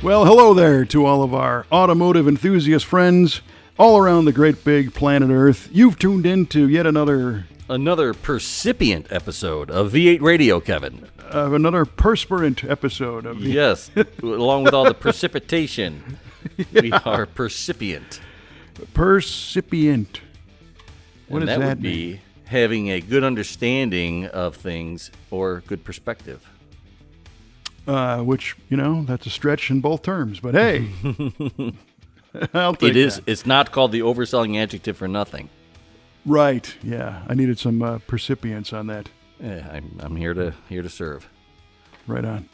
Well, hello there to all of our automotive enthusiast friends all around the great big planet Earth. You've tuned in to yet another percipient episode of V8 Radio, Kevin. another perspirant episode of Yes, along with all the precipitation, we are percipient. Percipient. What And does that would mean? be having a good understanding of things or good perspective. Which, that's a stretch in both terms. But hey, I'll take It is. that. It's not called the overselling adjective for nothing. Right, yeah. I needed some percipients on that. Yeah, I'm here to serve. Right on.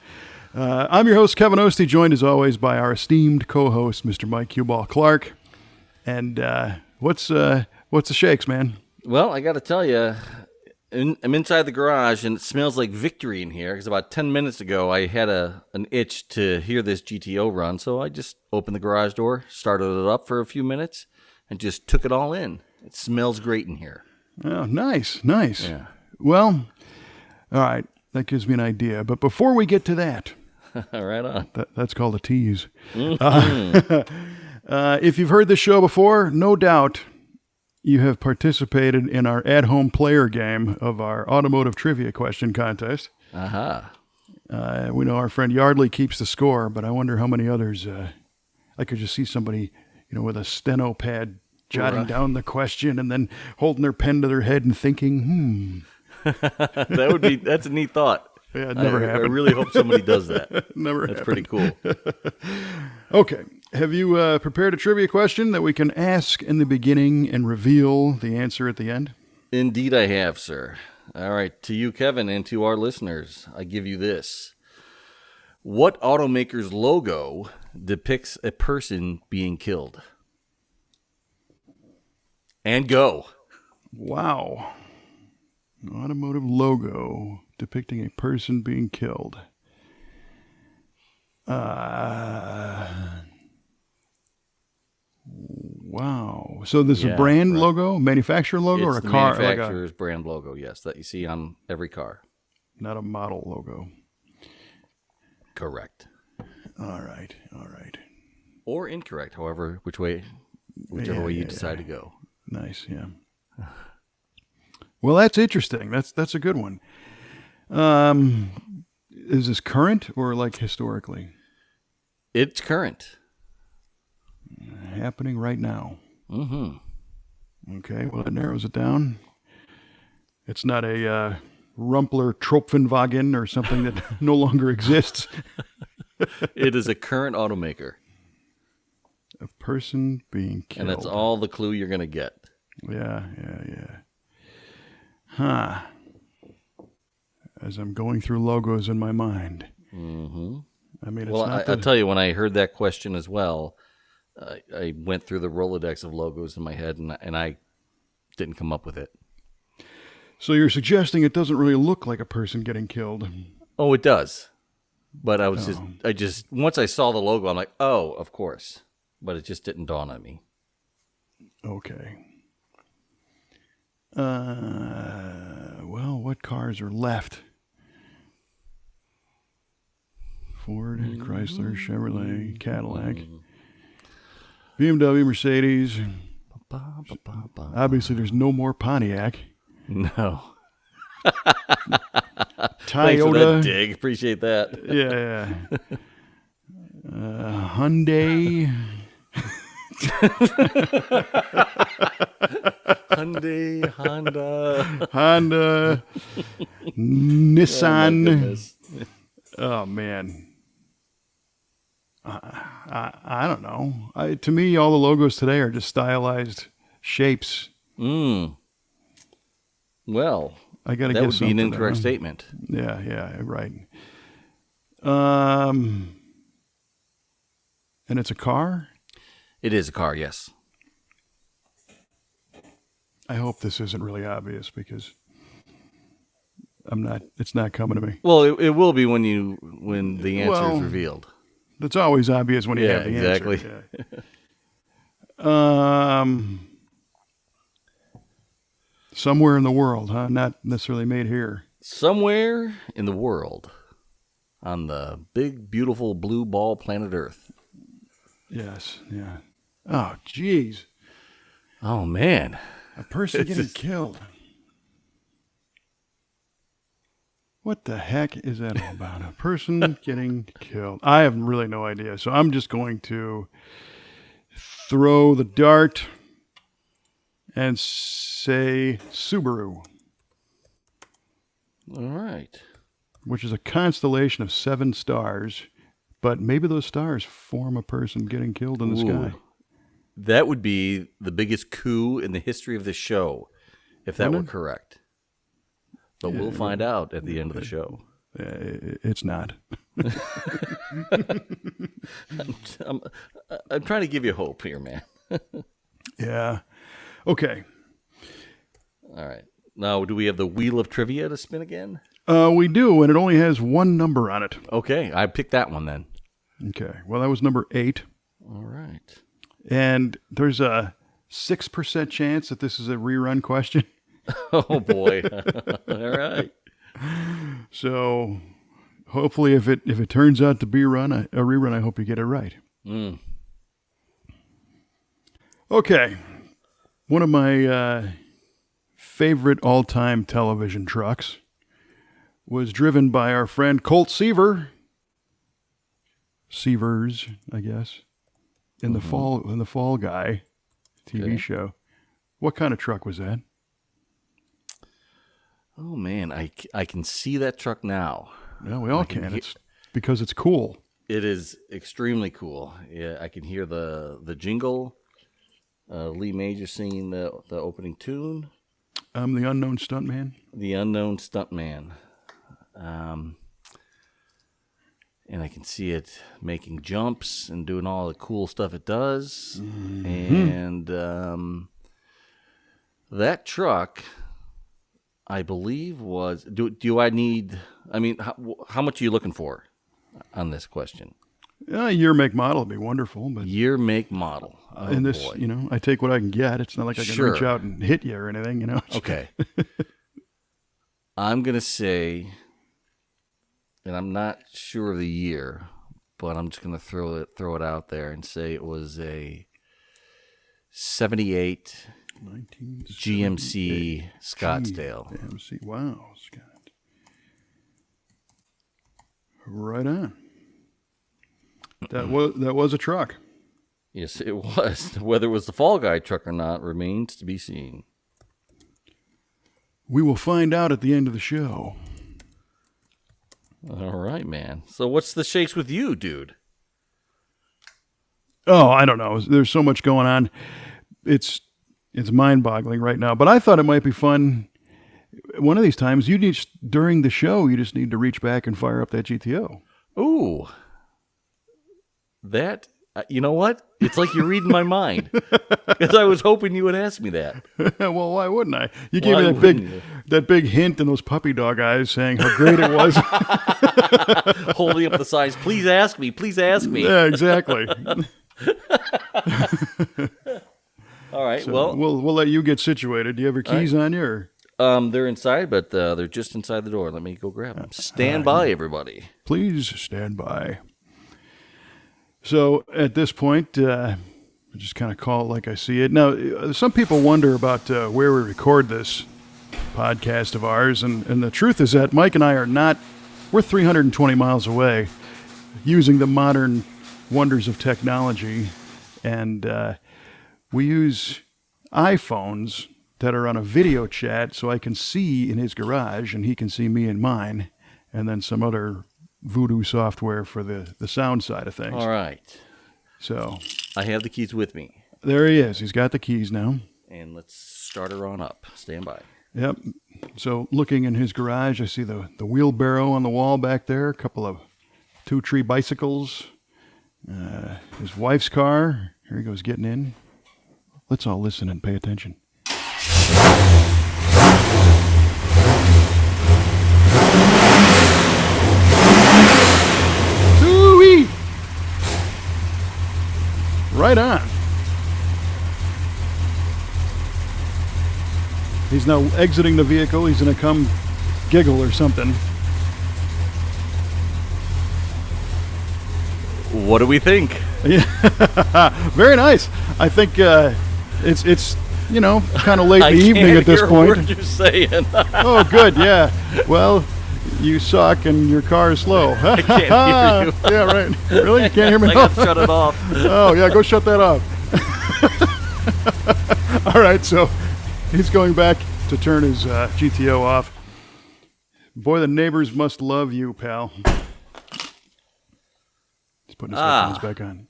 I'm your host, Kevin Ostie, joined as always by our esteemed co-host, Mr. Mike Q-Ball Clarke. And what's the shakes, man? Well, I got to tell you, I'm inside the garage, and it smells like victory in here, because about 10 minutes ago, I had an itch to hear this GTO run, so I just opened the garage door, started it up for a few minutes, and just took it all in. It smells great in here. Oh, nice. Yeah. Well, all right, that gives me an idea. But before we get to that, Right on. that's called a tease. If you've heard this show before, no doubt you have participated in our at-home player game of our Automotive Trivia question contest. Aha. We know our friend Yardley keeps the score, but I wonder how many others. I could just see somebody, with a steno pad jotting down the question and then holding their pen to their head and thinking, That's a neat thought. Yeah, it never happened. I really hope somebody does that. Never That's happened. pretty cool. Okay. Have you prepared a trivia question that we can ask in the beginning and reveal the answer at the end? Indeed I have, sir. All right, to you, Kevin, and to our listeners, I give you this. What automaker's logo depicts a person being killed? And go. Wow. An automotive logo depicting a person being killed. Wow. So this is a brand right. logo, manufacturer logo, or a It's the car? manufacturer's brand logo, yes, that you see on every car. Not a model logo. Correct. All right. Or incorrect, whichever way you decide to go. Nice, yeah. Well, that's interesting. That's a good one. Is this current or like historically? It's current. Happening right now. Mm-hmm. Okay, well, that narrows it down. It's not a Rumpler Tropfenwagen or something that no longer exists. It is a current automaker. A person being killed. And that's all the clue you're going to get. Yeah. Huh. As I'm going through logos in my mind. Mm-hmm. I mean, it's Well, not I'll tell you, when I heard that question as well, I went through the Rolodex of logos in my head, and I didn't come up with it. So you're suggesting it doesn't really look like a person getting killed? Oh, it does. But I just once I saw the logo, I'm like, oh, of course. But it just didn't dawn on me. Okay. Well, what cars are left? Ford, Chrysler, Chevrolet, Cadillac, BMW, Mercedes. Obviously, there's no more Pontiac. No. Thanks for Toyota. that dig. Appreciate that. Yeah. Hyundai. Hyundai, Honda. Nissan. Oh, Oh, man. I don't know. To me, all the logos today are just stylized shapes. Well, I got to that get would be an something incorrect there. statement. Yeah, right. And it's a car? It is a car, yes. I hope this isn't really obvious because it's not coming to me. Well, it will be when the answer is revealed. It's always obvious when you have the exactly. answer. Yeah. Somewhere in the world, huh? Not necessarily made here. Somewhere in the world. on the big, beautiful blue ball planet Earth. Yes, yeah. Oh, jeez. Oh, man. A person getting killed. What the heck is that all about? A person getting killed. I have really no idea. So I'm just going to throw the dart and say Subaru, All right. which is a constellation of 7 stars. But maybe those stars form a person getting killed in the sky. That would be the biggest coup in the history of the show, if that were correct. But we'll find out at the end of the show. It's not. I'm trying to give you hope here, man. Yeah. Okay. All right. Now, do we have the Wheel of Trivia to spin again? We do, and it only has 1 number on it. Okay, I picked that one then. Okay. Well, that was number 8. All right. And there's a 6% chance that this is a rerun question. Oh, boy. All right. So hopefully if it turns out to be a rerun, I hope you get it right. Okay. One of my favorite all-time television trucks was driven by our friend Colt Seaver. Seavers, I guess. In the Fall Guy TV show. What kind of truck was that? Oh, man. I can see that truck now. Yeah, we all can. It's because it's cool. It is extremely cool. Yeah, I can hear the jingle. Lee Major singing the opening tune. I'm the unknown stuntman. The unknown stuntman. And I can see it making jumps and doing all the cool stuff it does. Mm-hmm. And that truck, I believe, was... Do I need... I mean, how much are you looking for on this question? Year, make, model would be wonderful. But year, make, model. Oh, in this, boy. I take what I can get. It's not like I can reach out and hit you or anything, Okay. I'm going to say... And I'm not sure of the year, but I'm just going to throw it out there and say it was a 78 GMC Scottsdale. GMC. Wow, Scott. Right on. That was a truck. Yes, it was. Whether it was the Fall Guy truck or not remains to be seen. We will find out at the end of the show. All right, man. So what's the shakes with you, dude? Oh, I don't know. There's so much going on. It's mind-boggling right now. But I thought it might be fun. One of these times, during the show, you just need to reach back and fire up that GTO. Ooh. That, you know what? It's like you're reading my mind. Because I was hoping you would ask me that. Well, why wouldn't I? You gave me that big hint in those puppy dog eyes saying how great it was. Holding up the signs, please ask me, please ask me. Yeah, exactly. All right, so well. We'll let you get situated. Do you have your keys on you? Or? They're inside, but they're just inside the door. Let me go grab them. Stand by, everybody. Please stand by. So at this point, I just kind of call it like I see it. Now, some people wonder about where we record this podcast of ours, and the truth is that Mike and I we're 320 miles away using the modern wonders of technology, and we use iPhones that are on a video chat so I can see in his garage and he can see me in mine, and then some other voodoo software for the sound side of things. All right. So I have the keys with me. There he is. He's got the keys now. And let's start her on up. Stand by. Yep. So looking in his garage, I see the wheelbarrow on the wall back there, a couple of 2-tree bicycles, his wife's car. Here he goes getting in. Let's all listen and pay attention. Ooh-wee! Right on. He's now exiting the vehicle. He's going to come giggle or something. what do we think? Yeah. Very nice. I think it's kind of late in the evening at this point. What you're saying? Oh, good. Yeah. Well, you suck and your car is slow. I can't hear you. Yeah, right. Really? You can't hear me I now? got to shut it off. Oh, yeah. Go shut that off. All right. So he's going back to turn his GTO off. Boy, the neighbors must love you, pal. He's putting his headphones back on.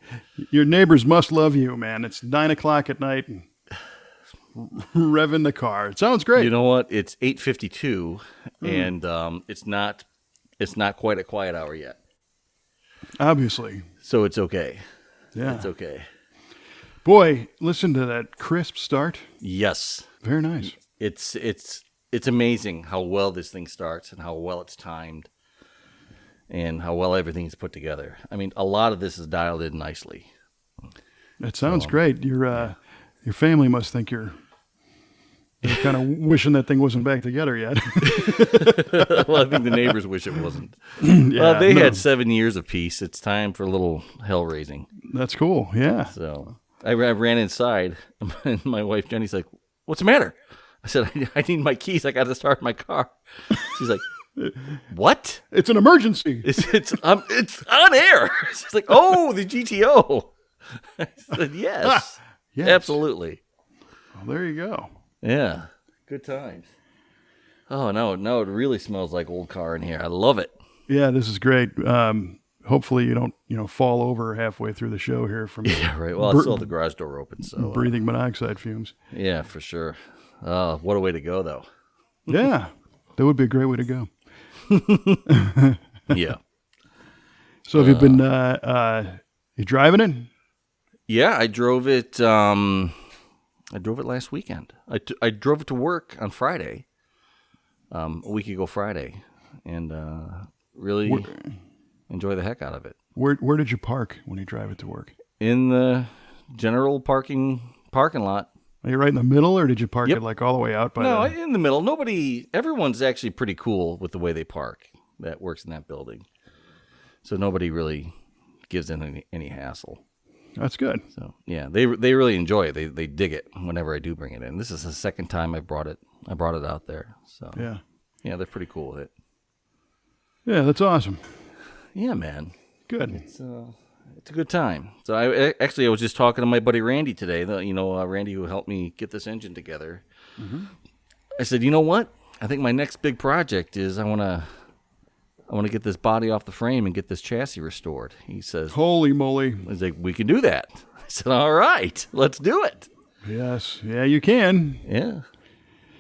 Your neighbors must love you, man. It's 9 o'clock at night and revving the car. It sounds great. You know what? It's 8:52, and it's not quite a quiet hour yet. Obviously. So it's okay. Yeah. It's okay. Boy, listen to that crisp start. Yes. Very nice. It's amazing how well this thing starts and how well it's timed and how well everything's put together. I mean, a lot of this is dialed in nicely. It sounds great. Your family must think they're kind of wishing that thing wasn't back together yet. Well, I think the neighbors wish it wasn't. Yeah, Well, they had 7 years of peace. It's time for a little hell raising. That's cool. Yeah. So I ran inside, and my wife Jenny's like, "What's the matter?" I said, "I need my keys. I got to start my car." She's like, "What?" It's an emergency. It's on air. She's like, "Oh, the GTO." I said, "Yes, Yes. absolutely." Well, there you go. Yeah, good times. Oh no, it really smells like old car in here. I love it. Yeah, this is great. Hopefully you don't, fall over halfway through the show here from Yeah, right. Well, I still have the garage door open, so breathing monoxide fumes. yeah, for sure. What a way to go, though. Yeah, that would be a great way to go. Yeah. So have you been you driving it? Yeah, I drove it. I drove it last weekend. I drove it to work on Friday, a week ago Friday, and really enjoy the heck out of it. Where did you park when you drive it to work? In the general parking lot. Are you right in the middle, or did you park Yep. it like all the way out by No, the... in the middle. Everyone's actually pretty cool with the way they park that works in that building. So nobody really gives in any hassle. That's good. So yeah, they really enjoy it. They dig it whenever I do bring it in. This is the second time I brought it out there. So yeah, they're pretty cool with it. Yeah, that's awesome. Yeah, man. Good. It's a good time. So I was just talking to my buddy Randy today. Randy who helped me get this engine together. Mm-hmm. I said, you know what? I think my next big project is I want to get this body off the frame and get this chassis restored. He says, Holy moly. he's like, we can do that. I said, all right, let's do it. Yes. Yeah, you can. Yeah.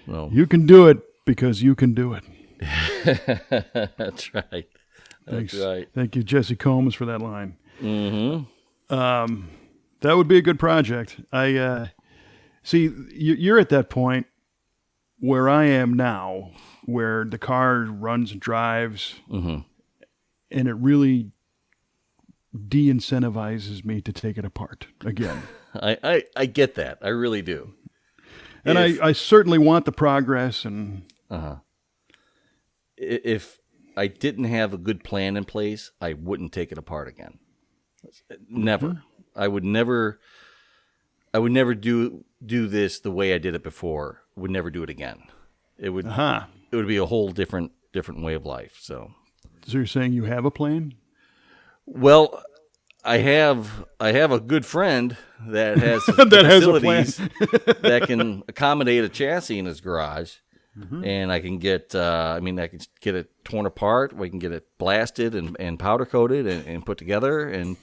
Well, You can do it because you can do it. that's right. Thanks. That's right. Thank you, Jesse Combs, for that line. Mm-hmm. That would be a good project. I see you're at that point where I am now, where the car runs and drives, Mm-hmm. and it really de-incentivizes me to take it apart again. I get that. I really do. And I certainly want the progress. And If I didn't have a good plan in place, I wouldn't take it apart again. Never. Mm-hmm. I would never do this the way I did it before. Would never do it again. It would be a whole different way of life. So you're saying you have a plan? well, I have a good friend that has That has a plan. facilities that can accommodate a chassis in his garage. Mm-hmm. And I can get, I can get it torn apart. We can get it blasted and powder coated and put together. And,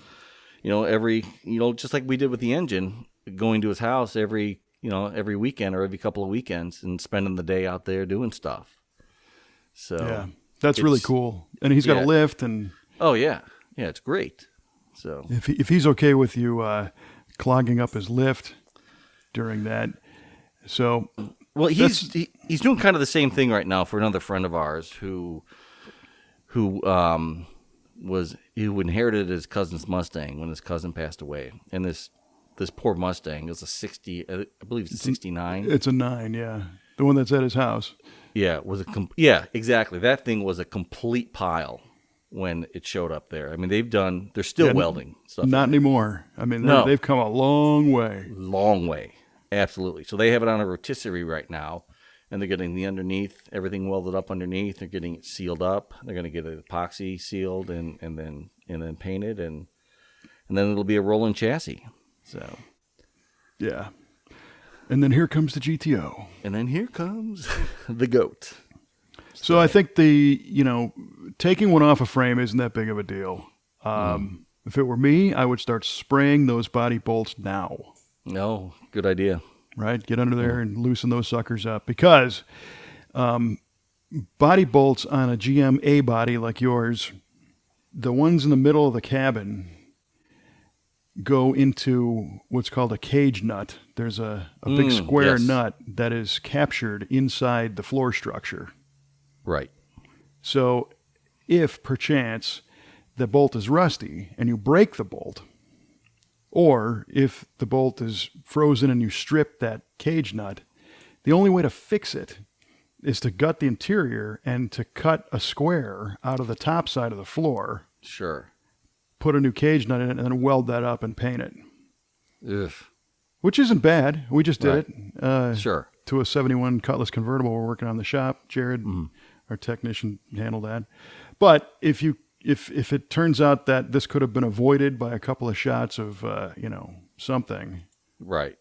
just like we did with the engine, going to his house every weekend or every couple of weekends and spending the day out there doing stuff. So Yeah, that's really cool. And he's got a lift. And oh yeah, it's great. So if he's okay with you clogging up his lift during that, so. Well, he's doing kind of the same thing right now for another friend of ours who inherited his cousin's Mustang when his cousin passed away, and this poor Mustang is a 60, I believe it's a 69. It's a 9, yeah, the one that's at his house. Yeah, exactly. That thing was a complete pile when it showed up there. I mean, they're still welding stuff. Not anymore. I mean, No. they've come a long way. Long way. Absolutely. So they have it on a rotisserie right now, and they're getting the underneath, everything welded up underneath. They're getting it sealed up. They're going to get it epoxy sealed and then painted, and then it'll be a rolling chassis. So, yeah. And then here comes the GTO. And then here comes the GOAT. So I think taking one off a frame isn't that big of a deal. If it were me, I would start spraying those body bolts now. No, good idea. Right? Get under there and loosen those suckers up. Because body bolts on a GM A body like yours, the ones in the middle of the cabin go into what's called a cage nut. There's a big square nut that is captured inside the floor structure. Right. So if perchance the bolt is rusty and you break the bolt, or if the bolt is frozen and you strip that cage nut, the only way to fix it is to gut the interior and to cut a square out of the top side of the floor. Sure. Put a new cage nut in it and then weld that up and paint it. Ugh. Which isn't bad. We just did it. Sure. To a 71 Cutlass convertible we're working on in the shop. Jared, our technician, handled that. But if it turns out that this could have been avoided by a couple of shots of something. Right.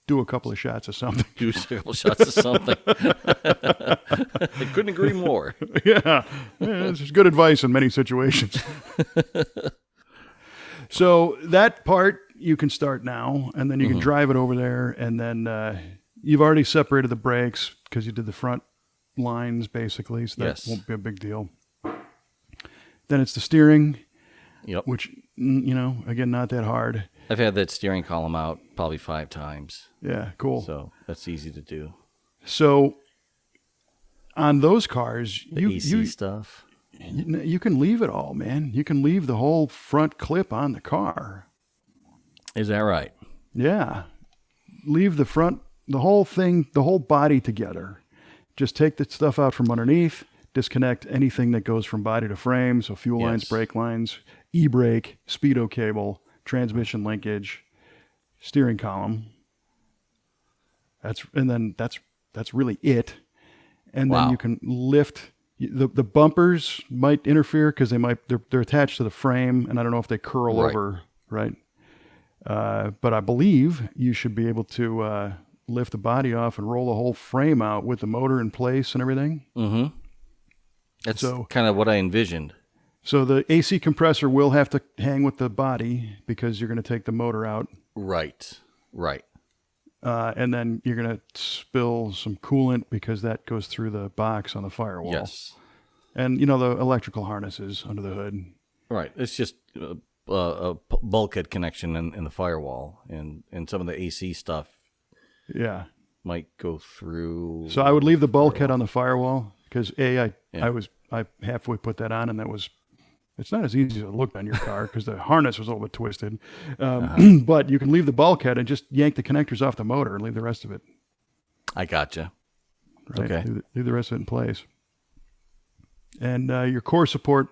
Do a couple of shots of something. Do a couple shots of something. I couldn't agree more. Yeah. This is good advice in many situations. So that part you can start now, and then you can drive it over there, and then you've already separated the brakes because you did the front lines basically, so that won't be a big deal. Then it's the steering, which, again, not that hard. I've had that steering column out probably 5 times. Yeah, cool. So that's easy to do. So on those cars, AC stuff. You can leave it all, man. You can leave the whole front clip on the car. Is that right? Yeah. Leave the front, the whole thing, the whole body together. Just take the stuff out from underneath, disconnect anything that goes from body to frame, so fuel lines, brake lines, e-brake, speedo cable, transmission linkage, steering column. That's really it. And then you can lift. The bumpers might interfere because they're attached to the frame, and I don't know if they curl over, right? But I believe you should be able to lift the body off and roll the whole frame out with the motor in place and everything. Mm-hmm. That's kind of what I envisioned. So the AC compressor will have to hang with the body because you're going to take the motor out. Right. And then you're going to spill some coolant because that goes through the box on the firewall. Yes. And, the electrical harnesses under the hood. Right. It's just a bulkhead connection in the firewall. And some of the AC stuff might go through. So I would leave the bulkhead on the firewall because, I halfway put that on, and it's not as easy as it looked on your car because the harness was a little bit twisted. But you can leave the bulkhead and just yank the connectors off the motor and leave the rest of it. I gotcha. Right? Okay. Leave the rest of it in place. And your core support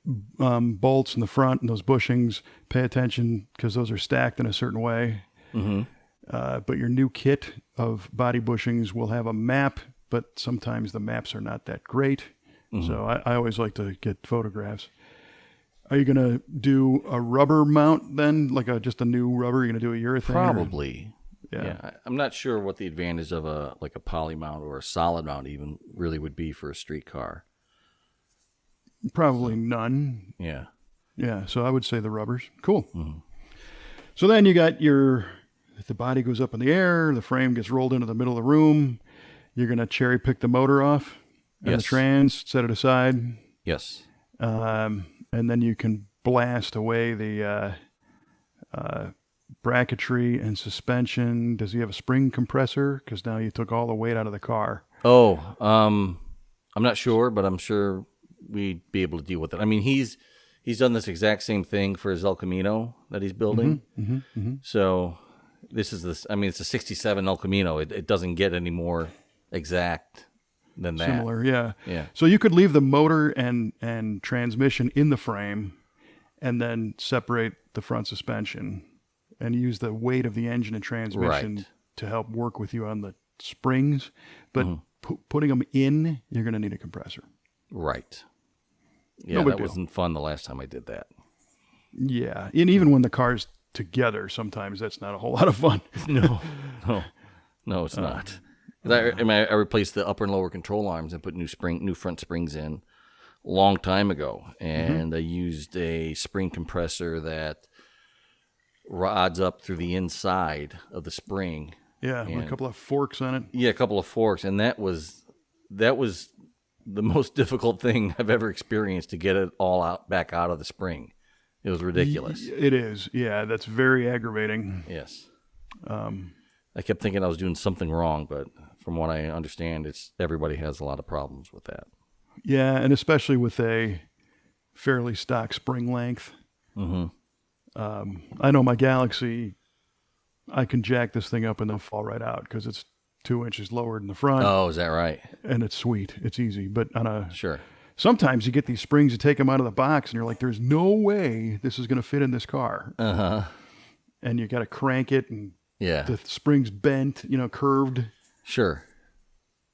bolts in the front and those bushings, pay attention because those are stacked in a certain way. Mm-hmm. But your new kit of body bushings will have a map, but sometimes the maps are not that great. Mm-hmm. So I always like to get photographs. Are you going to do a rubber mount then? Like just a new rubber? You're going to do a urethane? Probably. Yeah. I'm not sure what the advantage of a poly mount or a solid mount even really would be for a street car. Probably none. Yeah. Yeah. So I would say the rubbers. Cool. Mm-hmm. So then you got the body goes up in the air, the frame gets rolled into the middle of the room. You're going to cherry pick the motor off and the trans, set it aside. Yes. And then you can blast away the bracketry and suspension. Does he have a spring compressor? Because now you took all the weight out of the car. Oh, I'm not sure, but I'm sure we'd be able to deal with it. I mean, he's done this exact same thing for his El Camino that he's building. Mm-hmm, mm-hmm, mm-hmm. So this is it's a 67 El Camino. It doesn't get any more exact than that. Similar, yeah. Yeah. So you could leave the motor and transmission in the frame and then separate the front suspension and use the weight of the engine and transmission Right. to help work with you on the springs. But putting them in, you're going to need a compressor. Right. Yeah, No big that deal. wasn't fun the last time I did that. Yeah. And even when the car's together, sometimes that's not a whole lot of fun. No, it's not. 'Cause I replaced the upper and lower control arms and put new front springs in a long time ago, and I used a spring compressor that rods up through the inside of the spring. Yeah, with a couple of forks on it. Yeah, a couple of forks, and that was the most difficult thing I've ever experienced to get it all back out of the spring. It was ridiculous. It is. Yeah, that's very aggravating. Yes. I kept thinking I was doing something wrong, but from what I understand, everybody has a lot of problems with that. Yeah, and especially with a fairly stock spring length. I know my Galaxy, I can jack this thing up and they'll fall right out because it's 2 inches lower than the front. Oh, is that right? And it's sweet. It's easy. But Sure. sometimes you get these springs, you take them out of the box, and you're like, there's no way this is going to fit in this car. And you got to crank it, and Yeah. the spring's bent, curved. Sure.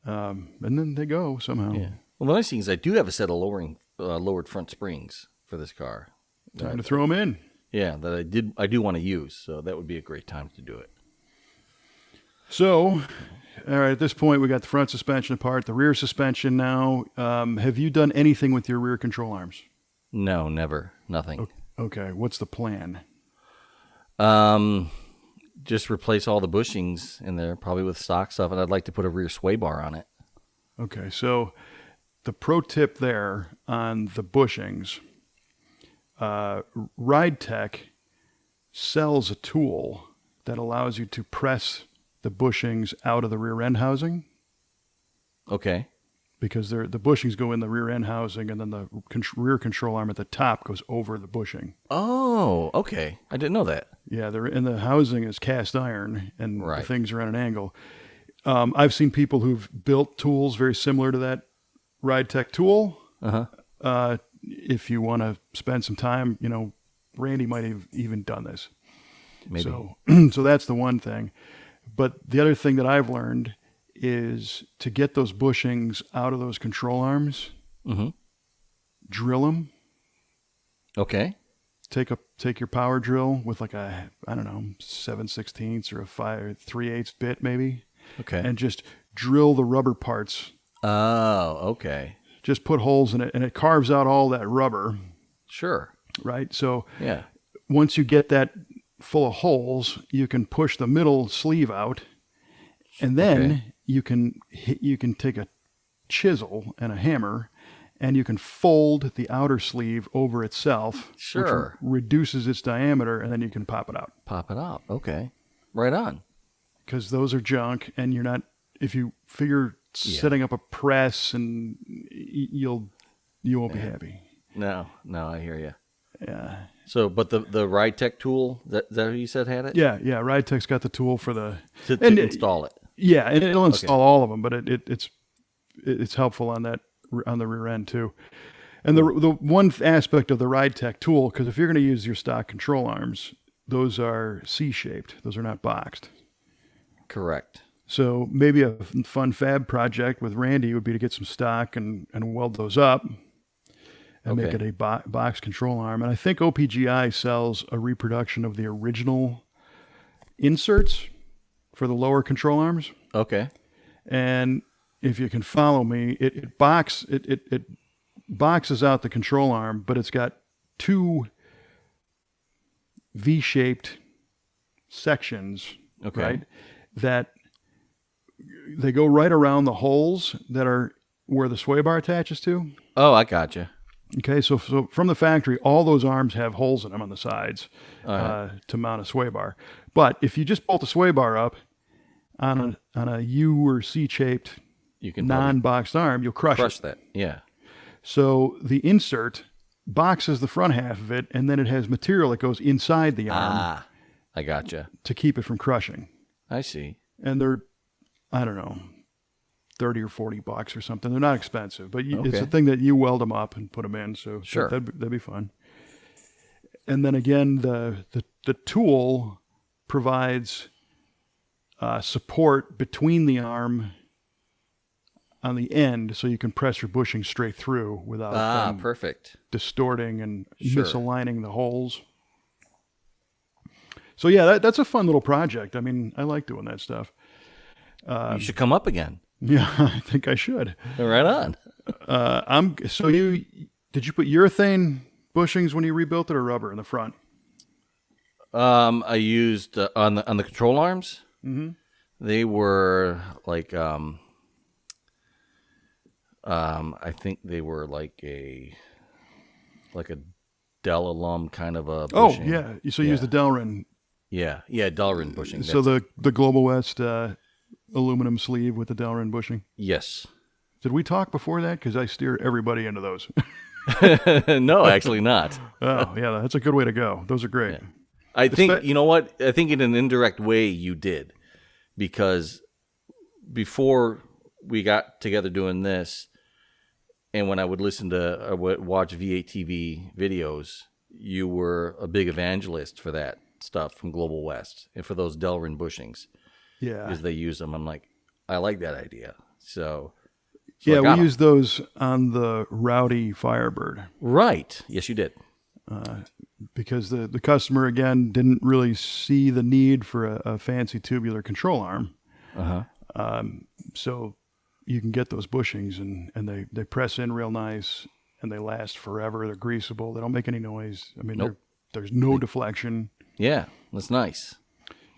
And then they go somehow. Yeah. Well, the nice thing is I do have a set of lowered front springs for this car. Time to throw them in. Yeah, that I do want to use, so that would be a great time to do it. So, all right, at this point, we got the front suspension apart, the rear suspension now. Have you done anything with your rear control arms? No, never. Nothing. Okay, what's the plan? Just replace all the bushings in there, probably with stock stuff, and I'd like to put a rear sway bar on it. Okay, so the pro tip there on the bushings, Ride Tech sells a tool that allows you to press the bushings out of the rear end housing. Okay. Because the bushings go in the rear end housing, and then the rear control arm at the top goes over the bushing. Oh, okay. I didn't know that. Yeah, and the housing is cast iron, and Right. the things are at an angle. I've seen people who've built tools very similar to that Ride Tech tool. If you want to spend some time, Randy might have even done this. Maybe. So that's the one thing. But the other thing that I've learned is to get those bushings out of those control arms, drill them. Okay. Take your power drill with like a, 7/16 or a 3/8 bit maybe. Okay. And just drill the rubber parts. Oh, okay. Just put holes in it, and it carves out all that rubber, Sure. right? So Yeah. once you get that full of holes, you can push the middle sleeve out, and then you can take a chisel and a hammer, and you can fold the outer sleeve over itself, Sure. which reduces its diameter, and then you can pop it out. Pop it out. Okay. Right on. Because those are junk, and you're not. If you figure setting up a press, and you won't be happy. No, I hear you. Yeah. So, but the Ride Tech tool, is that who you said had it? Yeah. Ride Tech's got the tool for the To install it. Yeah, and it'll install all of them, but it's helpful on the rear end too. And the one aspect of the Ride Tech tool, because if you're going to use your stock control arms, those are C-shaped; those are not boxed. Correct. So maybe a fun fab project with Randy would be to get some stock and weld those up and make it a box control arm. And I think OPGI sells a reproduction of the original inserts for the lower control arms. Okay. And if you can follow me, it boxes out the control arm, but it's got two V-shaped sections, right? That they go right around the holes that are where the sway bar attaches to. Oh, I gotcha. Okay, so from the factory, all those arms have holes in them on the sides to mount a sway bar. But if you just bolt the sway bar up on a U or C-shaped non-boxed arm, you'll crush that. Yeah. So the insert boxes the front half of it, and then it has material that goes inside the arm. Ah, I gotcha. To keep it from crushing. I see. And they're $30 or $40 or something. They're not expensive, but it's Okay. a thing that you weld them up and put them in. So Sure. that'd be fun. And then again, the tool provides support between the arm on the end, so you can press your bushing straight through without them perfect. distorting and Sure. misaligning the holes. So yeah, that's a fun little project. I mean, I like doing that stuff. You should come up again. Yeah, I think I should. Right on. So did you put urethane bushings when you rebuilt it, or rubber in the front? I used on the control arms. Mm-hmm. They were like I think they were like a Dell alum kind of a bushing. Oh yeah, so you use the Delrin. Yeah, Delrin bushing. So the Global West aluminum sleeve with the Delrin bushing. Yes. Did we talk before that? Because I steer everybody into those. No, actually not. Oh yeah, that's a good way to go. Those are great. Yeah. I think, you know what? I think in an indirect way you did, because before we got together doing this, and when I would watch V8 TV videos, you were a big evangelist for that stuff from Global West and for those Delrin bushings. Yeah. Because they use them. I'm like, I like that idea. So yeah, we used those on the Rowdy Firebird. Right. Yes, you did. Because the customer, again, didn't really see the need for a fancy tubular control arm. Uh-huh. So you can get those bushings, and they press in real nice, and they last forever. They're greasable. They don't make any noise. I mean, Nope. there's no deflection. Yeah, that's nice.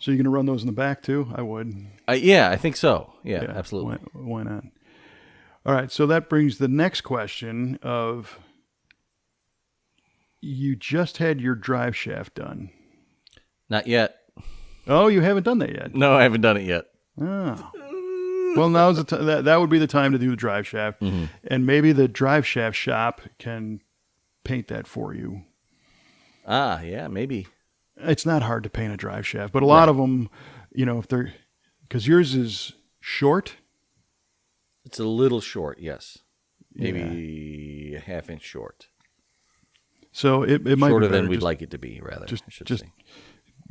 So you're going to run those in the back, too? I would. Yeah, I think so. Yeah, absolutely. Why not? All right, so that brings the next question of, you just had your drive shaft done. Not yet. Oh, you haven't done that yet? No, I haven't done it yet. Oh. Well, now's the time. That would be the time to do the drive shaft. Mm-hmm. And maybe the drive shaft shop can paint that for you. Yeah, maybe. It's not hard to paint a drive shaft, but a lot of them, if they're, because yours is short. It's a little short, yes. Maybe a half-inch short. So it might shorter be better than we'd just like it to be, rather. just I should just say.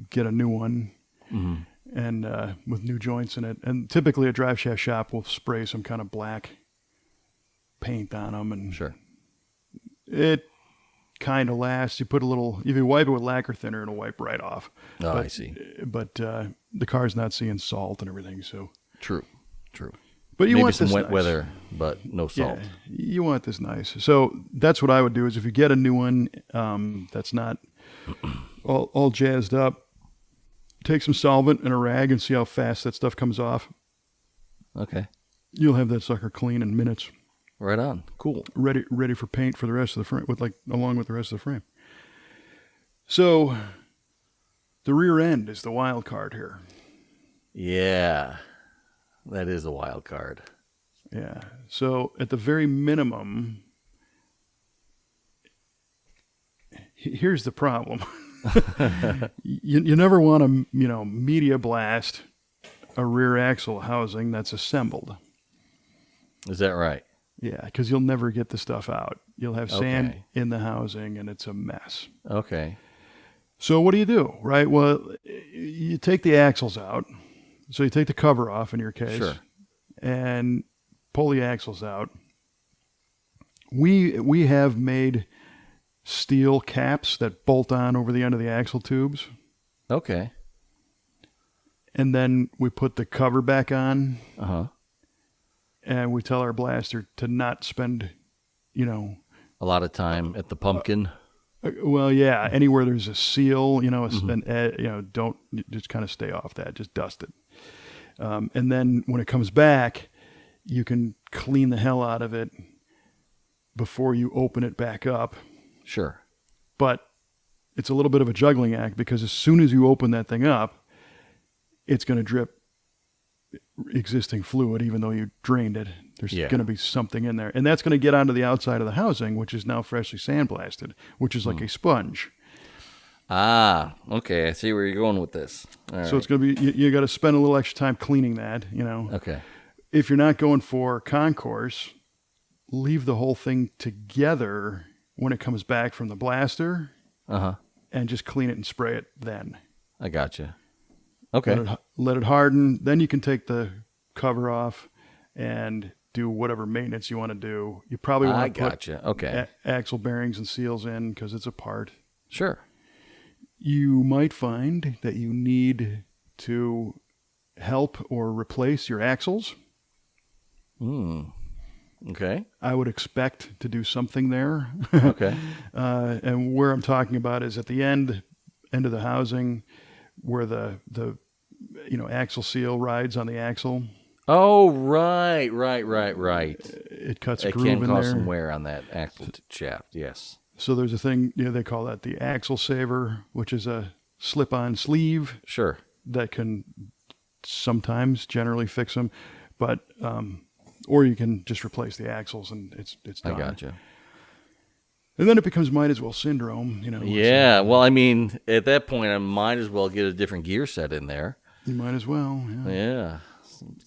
get a new one, and with new joints in it. And typically, a drive shaft shop will spray some kind of black paint on them, and Sure. it kind of lasts. You put a little, if you wipe it with lacquer thinner, it'll wipe right off. Oh, I see. But the car's not seeing salt and everything, so. True. But you Maybe want some this wet nice. weather, but no salt. Yeah, you want this nice. So that's what I would do, is if you get a new one that's not all jazzed up, take some solvent and a rag and see how fast that stuff comes off. Okay. You'll have that sucker clean in minutes, Right on. Cool. ready for paint for the rest of the frame, along with the rest of the frame. So the rear end is the wild card here. Yeah. That is a wild card. Yeah. So at the very minimum, here's the problem. you never want to, media blast a rear axle housing that's assembled. Is that right? Yeah, because you'll never get the stuff out. You'll have sand Okay. in the housing, and it's a mess. Okay. So what do? Right? Well, you take the axles out. So you take the cover off in your case. Sure. And pull the axles out. We have made steel caps that bolt on over the end of the axle tubes. Okay. And then we put the cover back on. Uh-huh. And we tell our blaster to not spend, A lot of time at the pumpkin. well, yeah, anywhere there's a seal, don't just kind of stay off that. Just dust it. And then when it comes back, you can clean the hell out of it before you open it back up. Sure. But it's a little bit of a juggling act, because as soon as you open that thing up, it's going to drip existing fluid, even though you drained it. There's going to be something in there. And that's going to get onto the outside of the housing, which is now freshly sandblasted, which is like a sponge. Okay. I see where you're going with this. All So right. it's going to be, you got to spend a little extra time cleaning that, Okay. if you're not going for concourse, leave the whole thing together when it comes back from the blaster and just clean it and spray it then. I gotcha. Okay. Let it harden. Then you can take the cover off and do whatever maintenance you want to do. You probably want to put axle bearings and seals in because it's a part. Sure. You might find that you need to help or replace your axles. Okay. I would expect to do something there. Okay. And where I'm talking about is at the end of the housing where the axle seal rides on the axle. Oh, right. It cuts a groove in there. It in can cause there. some wear on that axle shaft, yes. So there's a thing, they call that the axle saver, which is a slip-on sleeve. Sure. That can sometimes generally fix them, but or you can just replace the axles and it's done. I gotcha. And then it becomes might as well syndrome, Yeah, well, I mean, at that point, I might as well get a different gear set in there. You might as well, Yeah.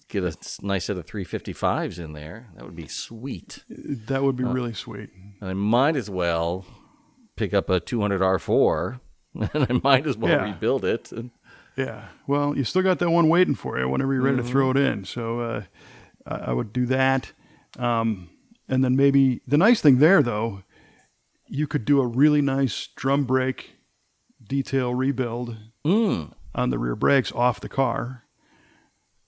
Get a nice set of 355s in there. That would be sweet. That would be really sweet. And I might as well pick up a 200 R4, and I might as well rebuild it. Yeah. Well, you still got that one waiting for you whenever you're ready to throw it in. So I would do that. And then maybe the nice thing there, though, you could do a really nice drum brake detail rebuild on the rear brakes off the car.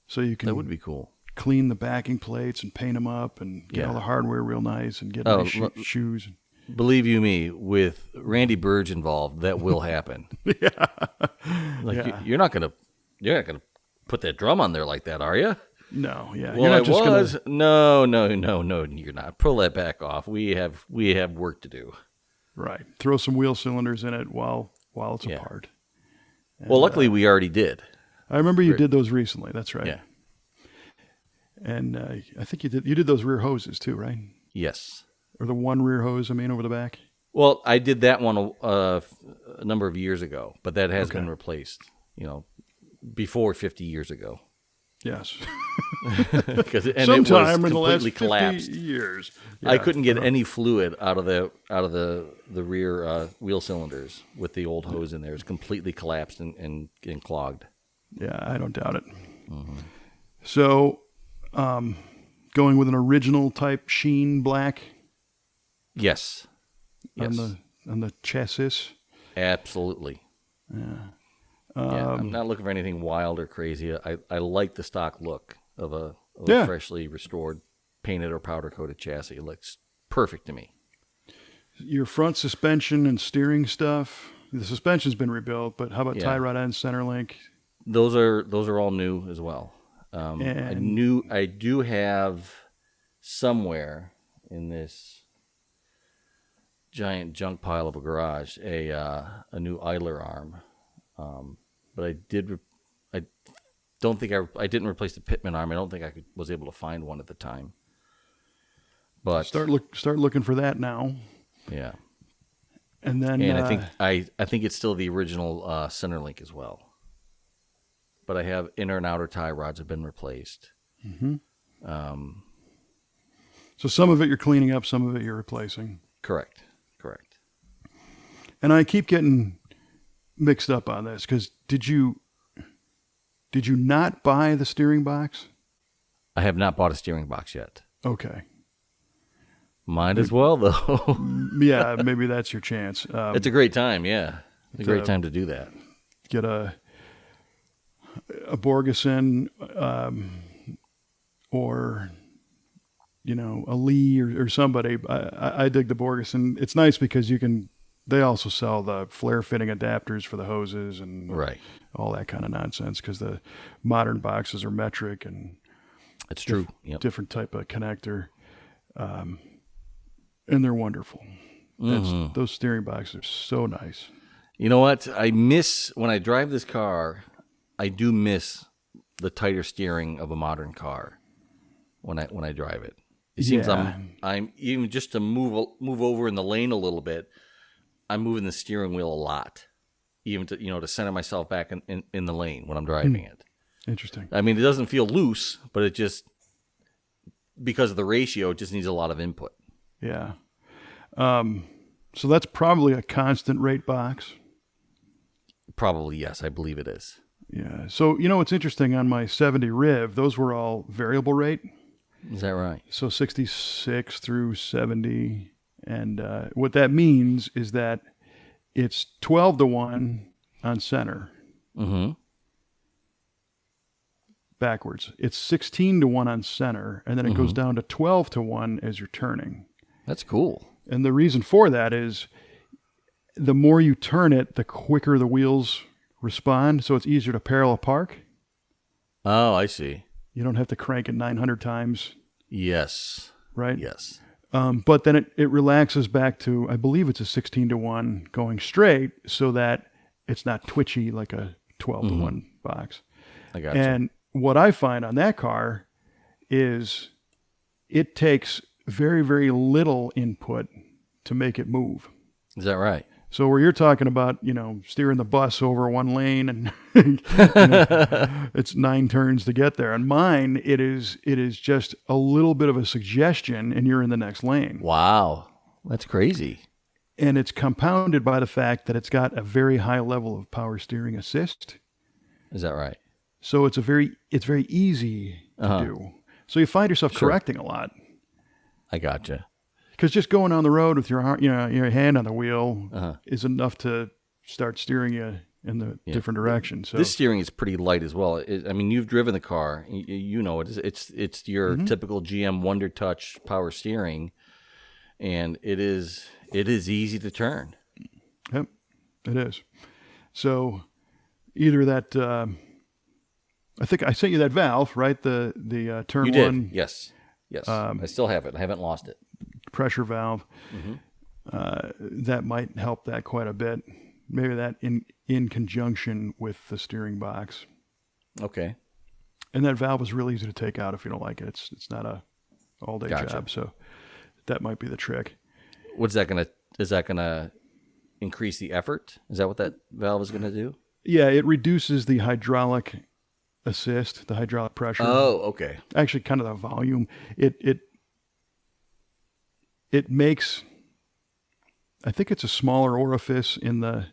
So you can that would be cool. Clean the backing plates and paint them up and get all the hardware real nice and get nice shoes. Believe you me, with Randy Burge involved, that will happen. You're not gonna put that drum on there like that, are you? No, yeah. Well, No, you're not. Pull that back off. We have work to do. Right. Throw some wheel cylinders in it while it's apart. And, well, luckily we already did. I remember you did those recently. That's right. Yeah. And I think you did those rear hoses too, right? Yes. Or the one rear hose, over the back? Well, I did that one a number of years ago, but that has been replaced, before 50 years ago. Yes. Sometime in the last 50 collapsed. years. Yeah. I couldn't get any fluid out of the rear wheel cylinders with the old hose in there. It's completely collapsed and clogged. Yeah, I don't doubt it. Mm-hmm. So, going with an original type sheen black. Yes. On the chassis. Absolutely. Yeah. I'm not looking for anything wild or crazy. I like the stock look of a freshly restored, painted or powder coated chassis. It looks perfect to me. Your front suspension and steering stuff. The suspension's been rebuilt, but how about tie rod end, center link? Those are all new as well. I do have somewhere in this giant junk pile of a garage a new idler arm, but I didn't replace the Pitman arm. I don't think I was able to find one at the time. But start looking for that now. Yeah, and then I think it's still the original center link as well. But I have inner and outer tie rods have been replaced. Mm-hmm. So some of it you're cleaning up, some of it you're replacing. Correct. And I keep getting mixed up on this because did you not buy the steering box? I have not bought a steering box yet. Okay. Might as well, though. Yeah, maybe that's your chance. It's a great time, yeah. It's a great time to do that. Get a Borgeson or a Lee or somebody. I dig the Borgeson. It's nice because they also sell the flare fitting adapters for the hoses and all that kind of nonsense because the modern boxes are metric and it's true. Different type of connector, and they're wonderful. Those steering boxes are so nice. You know what? I miss when I drive this car. I do miss the tighter steering of a modern car when I drive it. It seems I'm even just to move over in the lane a little bit. I'm moving the steering wheel a lot, even to center myself back in the lane when I'm driving it. Interesting. I mean, it doesn't feel loose, but it just because of the ratio, it just needs a lot of input. Yeah. So that's probably a constant rate box. Probably, yes. I believe it is. Yeah. So, what's interesting on my 70 Riv, those were all variable rate. Is that right? So 66 through 70. And what that means is that it's 12 to 1 on center. Mm-hmm. Backwards. It's 16 to 1 on center, and then it goes down to 12 to 1 as you're turning. That's cool. And the reason for that is the more you turn it, the quicker the wheels respond, so it's easier to parallel park. Oh, I see. You don't have to crank it 900 times. Yes. Right? Yes. But then it relaxes back to, I believe it's a 16 to 1 going straight, so that it's not twitchy like a 12 to 1 box. I got you. And what I find on that car is it takes very, very little input to make it move. Is that right? So where you're talking about, steering the bus over one lane and it's 9 turns to get there. On mine, it is just a little bit of a suggestion and you're in the next lane. Wow. That's crazy. And it's compounded by the fact that it's got a very high level of power steering assist. Is that right? So it's very easy to do. So you find yourself correcting a lot. I gotcha. Because just going on the road with your hand on the wheel is enough to start steering you in the different direction. So this steering is pretty light as well. You've driven the car. You know it. It's your typical GM Wonder Touch power steering, and it is easy to turn. Yep, it is. So either that. I think I sent you that valve, right? The turn you did. one. Yes. I still have it. I haven't lost it. Pressure valve. That might help that quite a bit. Maybe that in conjunction with the steering box. Okay. And that valve is really easy to take out if you don't like it. It's not a all day job, so that might be the trick. Is that gonna increase the effort? Is that what that valve is gonna do? Yeah, it reduces the hydraulic assist, the hydraulic pressure. Oh, okay. Actually, kind of the volume. It makes, I think it's a smaller orifice in the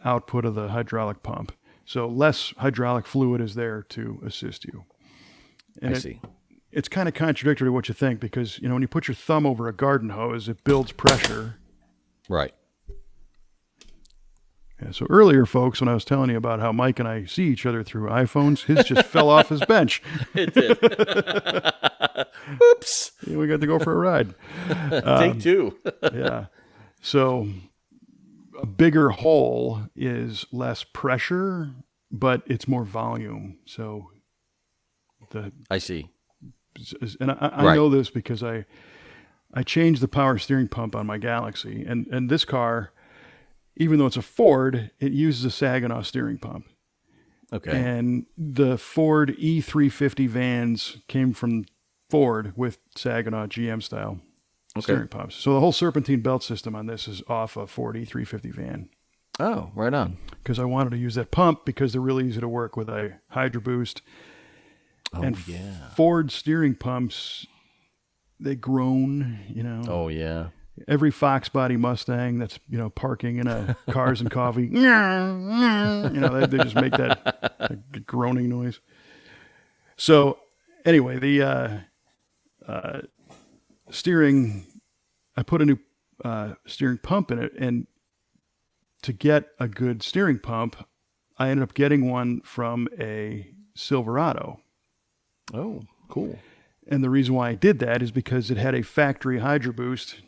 output of the hydraulic pump. So less hydraulic fluid is there to assist you. And I see. It's kind of contradictory to what you think because, when you put your thumb over a garden hose, it builds pressure. Right. Yeah, so earlier, folks, when I was telling you about how Mike and I see each other through iPhones, his just fell off his bench. It did. Oops. Yeah, we got to go for a ride. Take two. Yeah. So a bigger hole is less pressure, but it's more volume. So I see. And I know this because I changed the power steering pump on my Galaxy, and this car, even though it's a Ford, it uses a Saginaw steering pump. Okay. And the Ford E350 vans came from Ford with Saginaw GM style steering pumps. So the whole serpentine belt system on this is off a Ford E350 van. Oh, right on. Because I wanted to use that pump because they're really easy to work with a Hydro Boost. Oh, and yeah. Ford steering pumps, they groan, Oh, yeah. Every Fox body Mustang that's, parking in a Cars and Coffee, they just make that groaning noise. So anyway, the steering, I put a new steering pump in it, and to get a good steering pump, I ended up getting one from a Silverado. Oh, cool. And the reason why I did that is because it had a factory Hydro Boost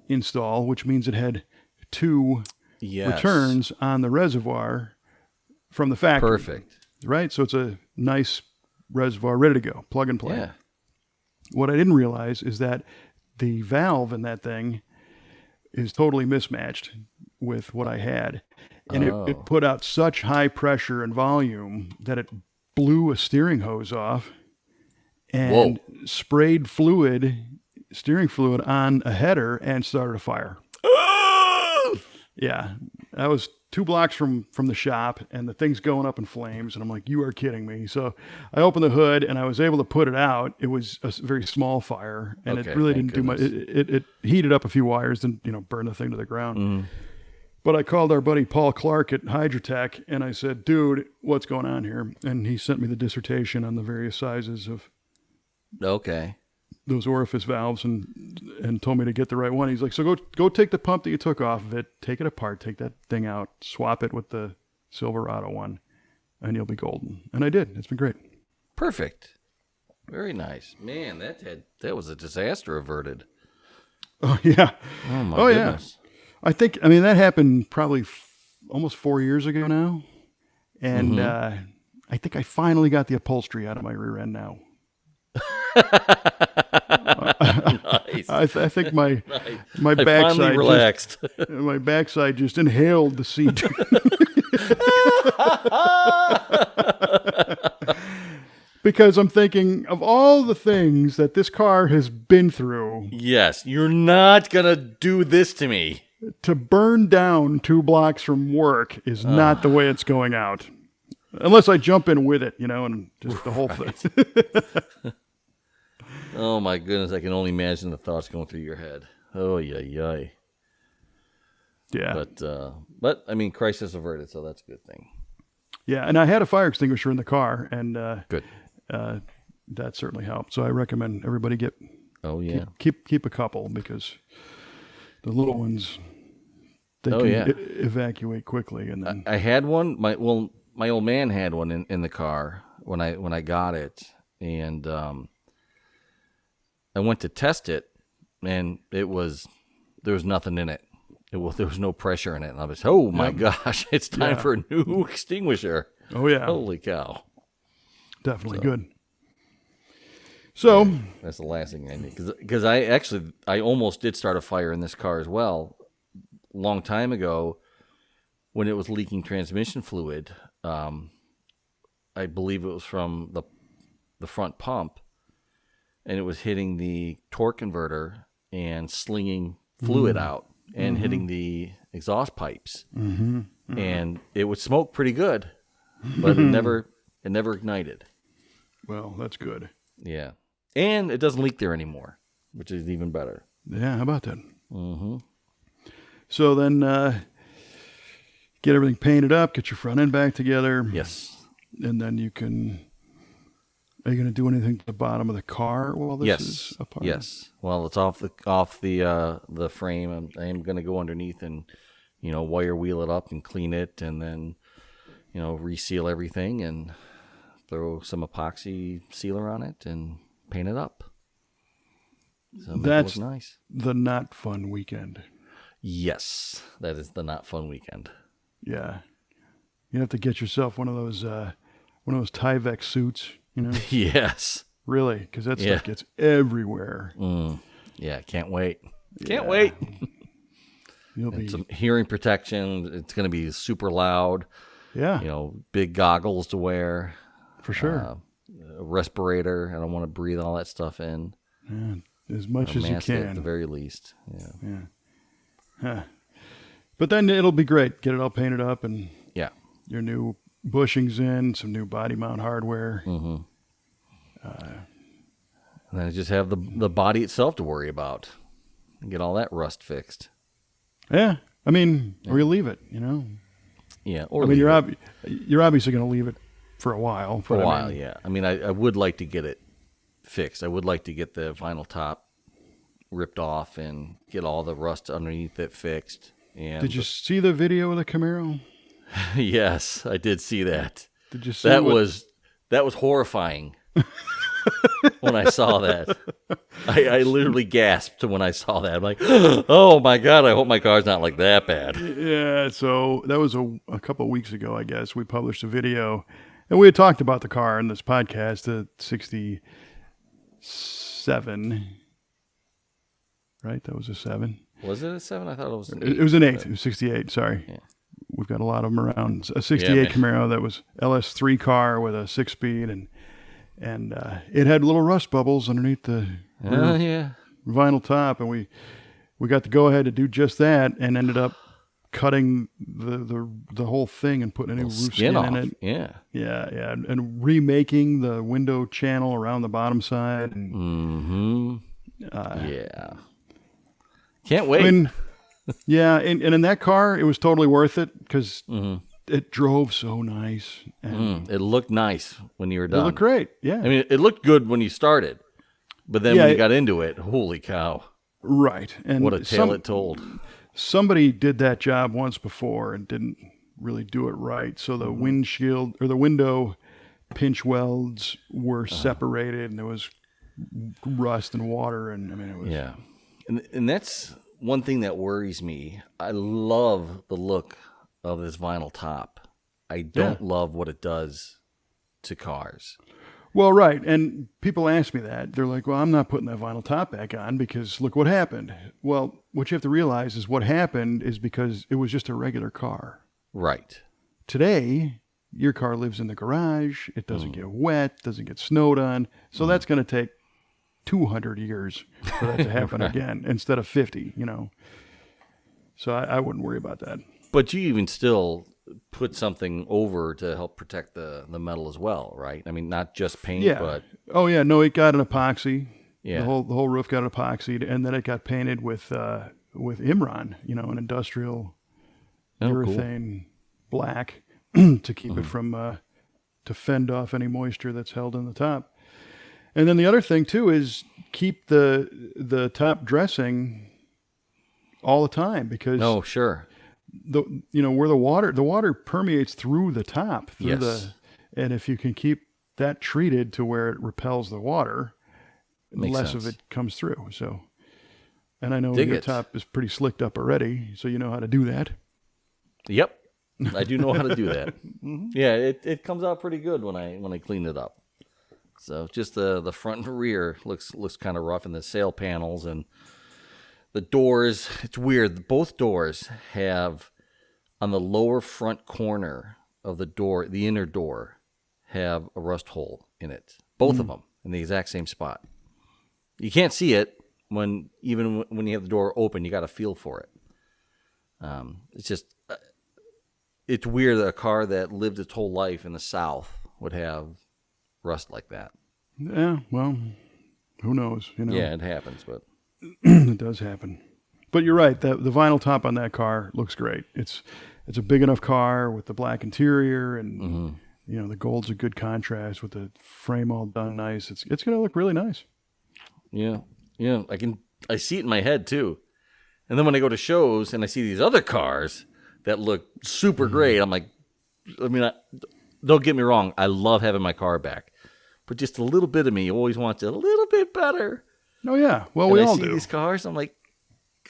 install, which means it had 2 returns on the reservoir from the factory. Perfect. Right? So it's a nice reservoir ready to go, plug and play. Yeah. What I didn't realize is that the valve in that thing is totally mismatched with what I had. And it put out such high pressure and volume that it blew a steering hose off and sprayed steering fluid on a header and started a fire. Yeah, I was 2 blocks from the shop, and the thing's going up in flames, and I'm like, you are kidding me. So I opened the hood, and I was able to put it out. It was a very small fire, and Okay, it really thank didn't do much. It heated up a few wires and, burned the thing to the ground. Mm. But I called our buddy Paul Clarke at Hydrotech, and I said, dude, what's going on here? And he sent me the dissertation on the various sizes of Okay. those orifice valves and told me to get the right one. He's like, so go take the pump that you took off of it, take it apart, take that thing out, swap it with the Silverado one, and you'll be golden. And I did. It's been great. Perfect. Very nice. Man, that was a disaster averted. Oh, yeah. Oh, my Yeah. goodness. I mean, that happened probably almost 4 years ago now. And I think I finally got the upholstery out of my rear end now. Nice. I think my I backside finally relaxed. my backside just inhaled the seat. Because I'm thinking of all the things that this car has been through. Yes, you're not going to do this to me. To burn down 2 blocks from work is not the way it's going out. Unless I jump in with it, and just the whole thing. Oh, my goodness. I can only imagine the thoughts going through your head. Oh, yeah. Yeah. But I mean, crisis averted, so that's a good thing. Yeah, and I had a fire extinguisher in the car, and Good. That certainly helped. So I recommend everybody keep a couple, because the little ones, they can evacuate quickly. And then I had one. My old man had one in the car when I got it, and I went to test it, and there was nothing in it. There was no pressure in it, and I was, oh my gosh, it's time for a new extinguisher. Oh yeah, holy cow, definitely good. So that's the last thing I need, because I almost did start a fire in this car as well, a long time ago, when it was leaking transmission fluid. I believe it was from the front pump, and it was hitting the torque converter and slinging fluid out and hitting the exhaust pipes. And it would smoke pretty good, but it never ignited. Well, that's good. Yeah. And it doesn't leak there anymore, which is even better. Yeah, how about that? So then get everything painted up, get your front end back together. Yes. And then are you going to do anything to the bottom of the car while this is apart? Yes. Well, it's off the frame. I am going to go underneath and, wire wheel it up and clean it, and then, reseal everything and throw some epoxy sealer on it and paint it up. So that's it look nice. The not fun weekend. Yes, that is the not fun weekend. Yeah. You have to get yourself one of those Tyvek suits, Yes. Really, because that stuff gets everywhere. Yeah, can't wait. Can't wait. You'll be some hearing protection. It's going to be super loud. Yeah. Big goggles to wear. For sure. A respirator. I don't want to breathe all that stuff in. Yeah, as much as you can. At the very least. Yeah. Huh. But then it'll be great. Get it all painted up and your new bushings in, some new body mount hardware. And then I just have the body itself to worry about and get all that rust fixed. Yeah. I mean, or you leave it, Yeah. Or I mean, you're obviously going to leave it for a while. For a while, yeah. I mean, I would like to get it fixed. I would like to get the vinyl top ripped off and get all the rust underneath it fixed. And did you see the video of the Camaro? Yes, I did see that. Did you see that was horrifying. When I saw that, I literally gasped when I saw that. I'm like, oh my God, I hope my car's not like that bad. Yeah, so that was a couple of weeks ago, I guess. We published a video, and we had talked about the car in this podcast, the 67, right? That was a 7. Was it a 7? I thought it was an 8. It was an 8. It was 68, sorry. Yeah. We've got a lot of them around. A 68 Camaro that was LS3 car with a 6-speed, and it had little rust bubbles underneath the vinyl top, and we got to go ahead to do just that, and ended up cutting the whole thing and putting a new roof skin off. in it. Yeah. Yeah, and remaking the window channel around the bottom side. And, Yeah. Can't wait. I mean, yeah, and in that car, it was totally worth it because it drove so nice. And It looked nice when you were done. it looked great, yeah. I mean, it looked good when you started, but then when you got into it, holy cow. Right. And What a tale it told. Somebody did that job once before and didn't really do it right. So the windshield or the window pinch welds were separated, and there was rust and water, and I mean it was and that's one thing that worries me. I love the look of this vinyl top. I don't love what it does to cars. Well, right. And people ask me that. They're like, well, I'm not putting that vinyl top back on because look what happened. Well, what you have to realize is what happened is because it was just a regular car. Right. Today, your car lives in the garage. It doesn't get wet, doesn't get snowed on. So that's going to take 200 years for that to happen again instead of 50, So I wouldn't worry about that. But you even still put something over to help protect the metal as well, right? I mean, not just paint, but... Oh, yeah. No, it got an epoxy. Yeah. The whole roof got epoxied, and then it got painted with Imron, an industrial urethane black to keep it from to fend off any moisture that's held in the top. And then the other thing too is keep the top dressing all the time because sure. Where the water permeates through the top and if you can keep that treated to where it repels the water, less of it comes through. So, and I know your top is pretty slicked up already, so you know how to do that. Yep, I do know how to do that. Yeah, it comes out pretty good when I clean it up. So just the front and rear looks kind of rough, and the sail panels and the doors. It's weird. Both doors have on the lower front corner of the door, the inner door, have a rust hole in it. Both of them in the exact same spot. You can't see it even when you have the door open. You got to feel for it. It's just it's weird that a car that lived its whole life in the South would have rust like that. Yeah, well, who knows? Yeah, it happens, but it does happen. But you're right. The vinyl top on that car looks great. It's a big enough car with the black interior, and the gold's a good contrast with the frame all done nice. It's going to look really nice. Yeah. I see it in my head too. And then when I go to shows and I see these other cars that look super great, I'm like, don't get me wrong, I love having my car back, but just a little bit of me always wants it a little bit better. Oh yeah, well we all do. I see these cars, I'm like,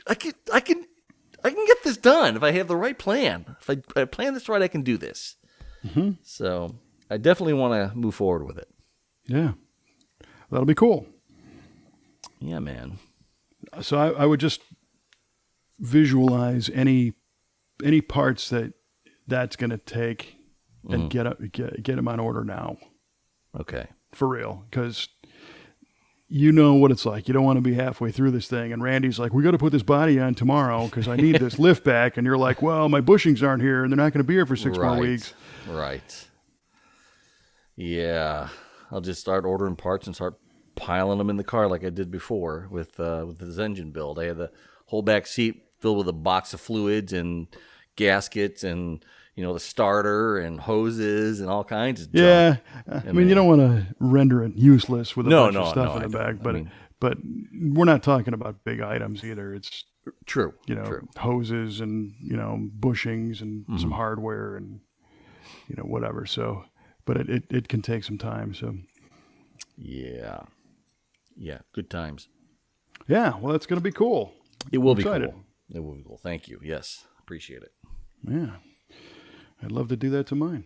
I can get this done if I have the right plan. If I plan this right, I can do this. Mm-hmm. So I definitely want to move forward with it. Yeah, that'll be cool. Yeah, man. So I would just visualize any parts that's going to take and get them on order now. Okay. For real, because you know what it's like. You don't want to be halfway through this thing, and Randy's like, we got to put this body on tomorrow because I need this lift back, and you're like, well, my bushings aren't here, and they're not going to be here for 6 more weeks. Right. Yeah. I'll just start ordering parts and start piling them in the car like I did before with this engine build. I had the whole back seat filled with a box of fluids and gaskets and the starter and hoses and all kinds of junk. Yeah, I mean, you don't want to render it useless with a bunch of stuff in the back, but we're not talking about big items either. It's true, hoses and bushings and some hardware and whatever. So, but it can take some time. So, yeah, good times. Yeah, well, that's going to be cool. It will be cool. It will be cool. Thank you. Yes, appreciate it. Yeah. I'd love to do that to mine.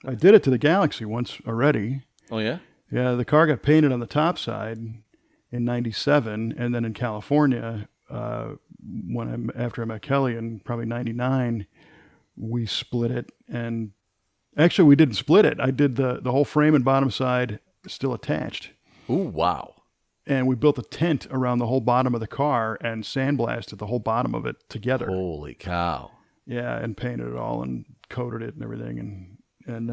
I did it to the Galaxy once already. Oh, yeah? Yeah, the car got painted on the top side in 97, and then in California, after I met Kelly in probably 99, we split it. And actually, we didn't split it. I did the whole frame and bottom side still attached. Ooh, wow. and we built a tent around the whole bottom of the car and sandblasted the whole bottom of it together. Holy cow. Yeah, and painted it all and coated it and everything. And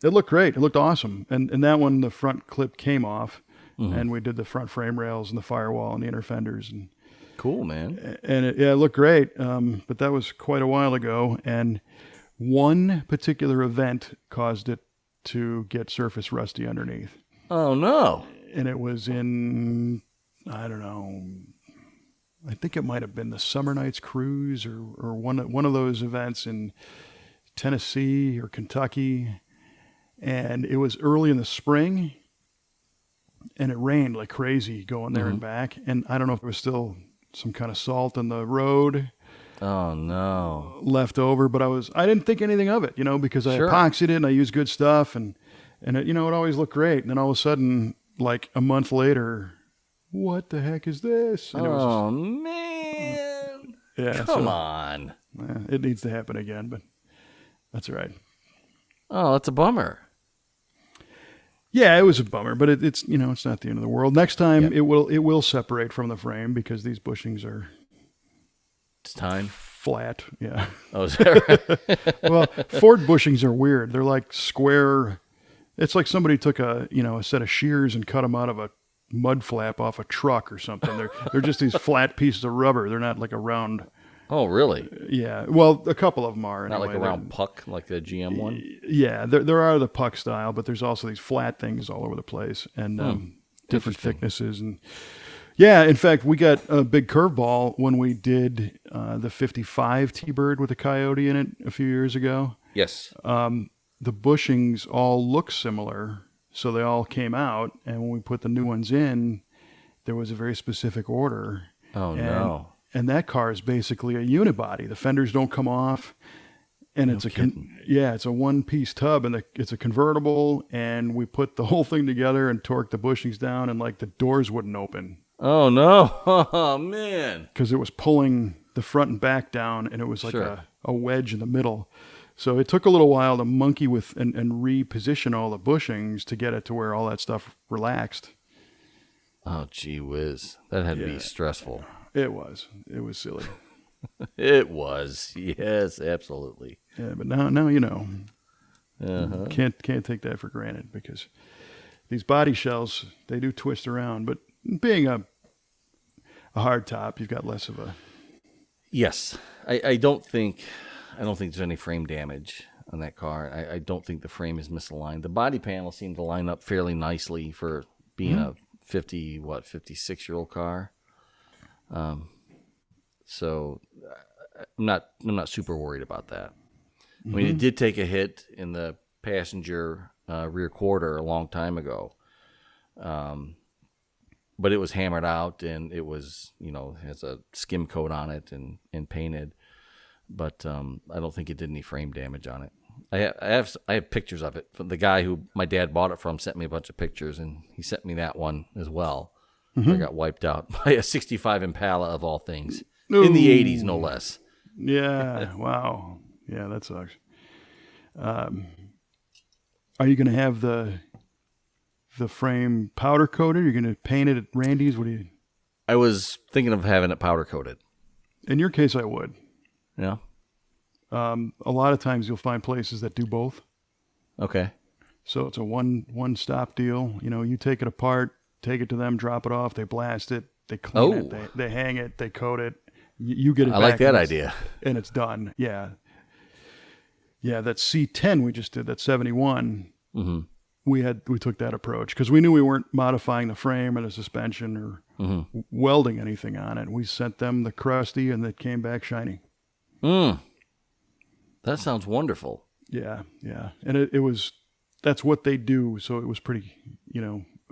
it looked great. It looked awesome. And that one, the front clip came off, and we did the front frame rails and the firewall and the inner fenders. And cool, man. And it looked great. But that was quite a while ago. And one particular event caused it to get surface rusty underneath. Oh, no. And it was in, I don't know, I think it might have been the Summer Nights Cruise or one of those events in Tennessee or Kentucky. And it was early in the spring, and it rained like crazy going there and back. And I don't know if there was still some kind of salt in the road. Oh, no. Left over, but I didn't think anything of it, because I epoxied it and I used good stuff, and it, it always looked great. And then all of a sudden, like a month later, what the heck is this? And Man. Yeah. Come on. It needs to happen again, but that's all right. Oh, that's a bummer. Yeah, it was a bummer, but it's it's not the end of the world. Next time it will separate from the frame because these bushings are It's time. flat. Yeah. Oh, is that right? Well, Ford bushings are weird. They're like square. It's like somebody took a set of shears and cut them out of a mud flap off a truck or something. They're just these flat pieces of rubber. They're not like a round. Oh, really? Yeah. Well, a couple of them are. Not anyway. like a round puck, like the GM one? Yeah, there are the puck style, but there's also these flat things all over the place and different thicknesses. And yeah, in fact, we got a big curveball when we did the 55 T-Bird with a Coyote in it a few years ago. Yes. The bushings all look similar, so they all came out. And when we put the new ones in, there was a very specific order. Oh, no. And that car is basically a unibody. The fenders don't come off, and it's a one-piece tub, and it's a convertible. And we put the whole thing together and torqued the bushings down, and like the doors wouldn't open. Oh, no. Oh, man. Because it was pulling the front and back down, and it was like a wedge in the middle. So it took a little while to monkey with and reposition all the bushings to get it to where all that stuff relaxed. Oh, gee whiz. That had to be stressful. It was silly. It was. Yes, absolutely. Yeah, but now you know. Uh-huh. Can't take that for granted because these body shells, they do twist around. But being a hard top, you've got less of a. Yes, I don't think there's any frame damage on that car. I don't think the frame is misaligned. The body panel seemed to line up fairly nicely for being a 56-year-old car. So I'm not super worried about that. I mean, it did take a hit in the passenger rear quarter a long time ago. But it was hammered out and it was, has a skim coat on it and painted. But I don't think it did any frame damage on it. I have pictures of it. The guy who my dad bought it from sent me a bunch of pictures, and he sent me that one as well. I got wiped out by a 65 Impala of all things. Ooh. In the 80s, no less. Yeah, wow. Yeah, that sucks. Are you going to have the frame powder coated? You're going to paint it at Randy's? What do you? I was thinking of having it powder coated. In your case, I would. Yeah. A lot of times you'll find places that do both. Okay. So it's a one-stop deal. You take it apart, take it to them, drop it off, they blast it, they clean it, they hang it, they coat it. You get it back. I like that idea. And it's done. Yeah. Yeah, that C10 we just did, that 71, we took that approach because we knew we weren't modifying the frame or the suspension or welding anything on it. We sent them the crusty and it came back shiny. That sounds wonderful. Yeah, yeah. And it was, that's what they do. So it was pretty,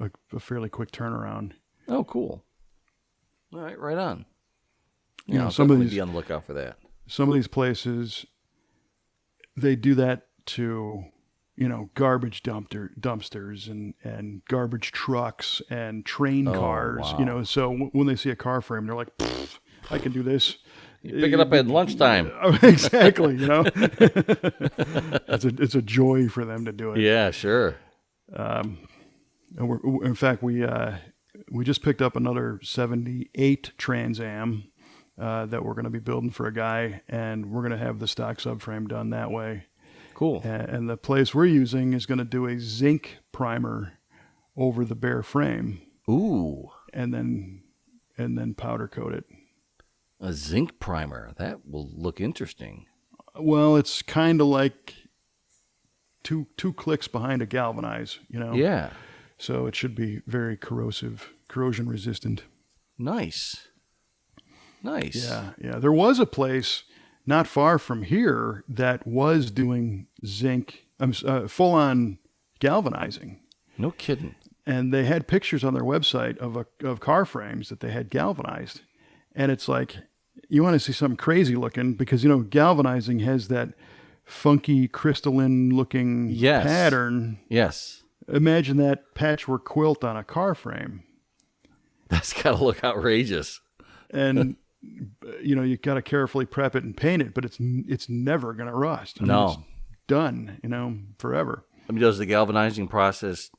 a fairly quick turnaround. Oh, cool. All right, right on. Yeah, I'll some of these be on the lookout for that. Some of these places, they do that to, garbage dumpsters and garbage trucks and train cars. Wow. So when they see a car frame, they're like, I can do this. You pick it up at lunchtime. Exactly. It's a joy for them to do it. Yeah, sure. In fact, we we just picked up another 78 Trans Am that we're going to be building for a guy, and we're going to have the stock subframe done that way. Cool. And the place we're using is going to do a zinc primer over the bare frame. Ooh. And then powder coat it. A zinc primer. That will look interesting. Well, it's kind of like two clicks behind a galvanize, Yeah. So it should be very corrosion resistant. Nice. Yeah. There was a place not far from here that was doing zinc, full-on galvanizing. No kidding. And they had pictures on their website of car frames that they had galvanized. And it's like, you want to see something crazy looking because, galvanizing has that funky crystalline looking pattern. Yes. Imagine that patchwork quilt on a car frame. That's got to look outrageous. And you got to carefully prep it and paint it, but it's never going to rust. I mean, it's done, forever. I mean, does the galvanizing process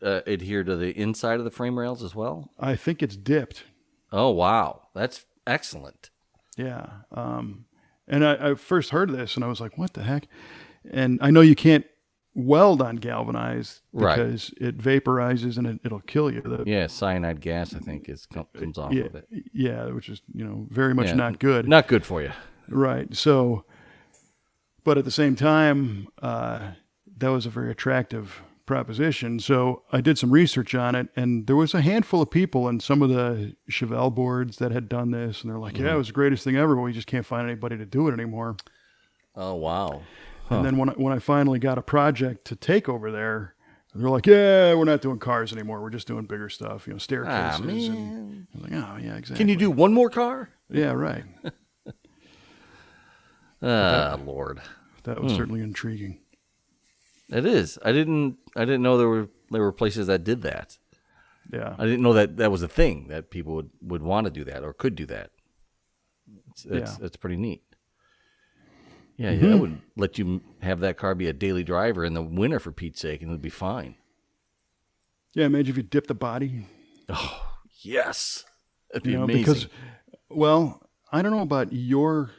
adhere to the inside of the frame rails as well? I think it's dipped. Oh, wow. That's excellent. Yeah. And I first heard of this and I was like, what the heck? And I know you can't weld on galvanized because it vaporizes and it'll kill you. Cyanide gas, I think, comes off of it. Yeah, which is, very much not good. Not good for you. Right. So, but at the same time, that was a very attractive proposition. So I did some research on it, and there was a handful of people in some of the Chevelle boards that had done this, and they're like, yeah, it was the greatest thing ever, but we just can't find anybody to do it anymore. Oh, wow. Huh. And then when I finally got a project to take over there, they're like, yeah, we're not doing cars anymore. We're just doing bigger stuff, staircases. And I was like, oh, yeah, exactly. Can you do one more car? Yeah, right. Lord. That was certainly intriguing. It is. I didn't know there were places that did that. Yeah. I didn't know that was a thing that people would want to do that or could do that. It's pretty neat. Yeah, I would let you have that car be a daily driver in the winter for Pete's sake, and it'd be fine. Yeah, imagine if you dip the body. Oh, yes. That'd be amazing. Because, I don't know about your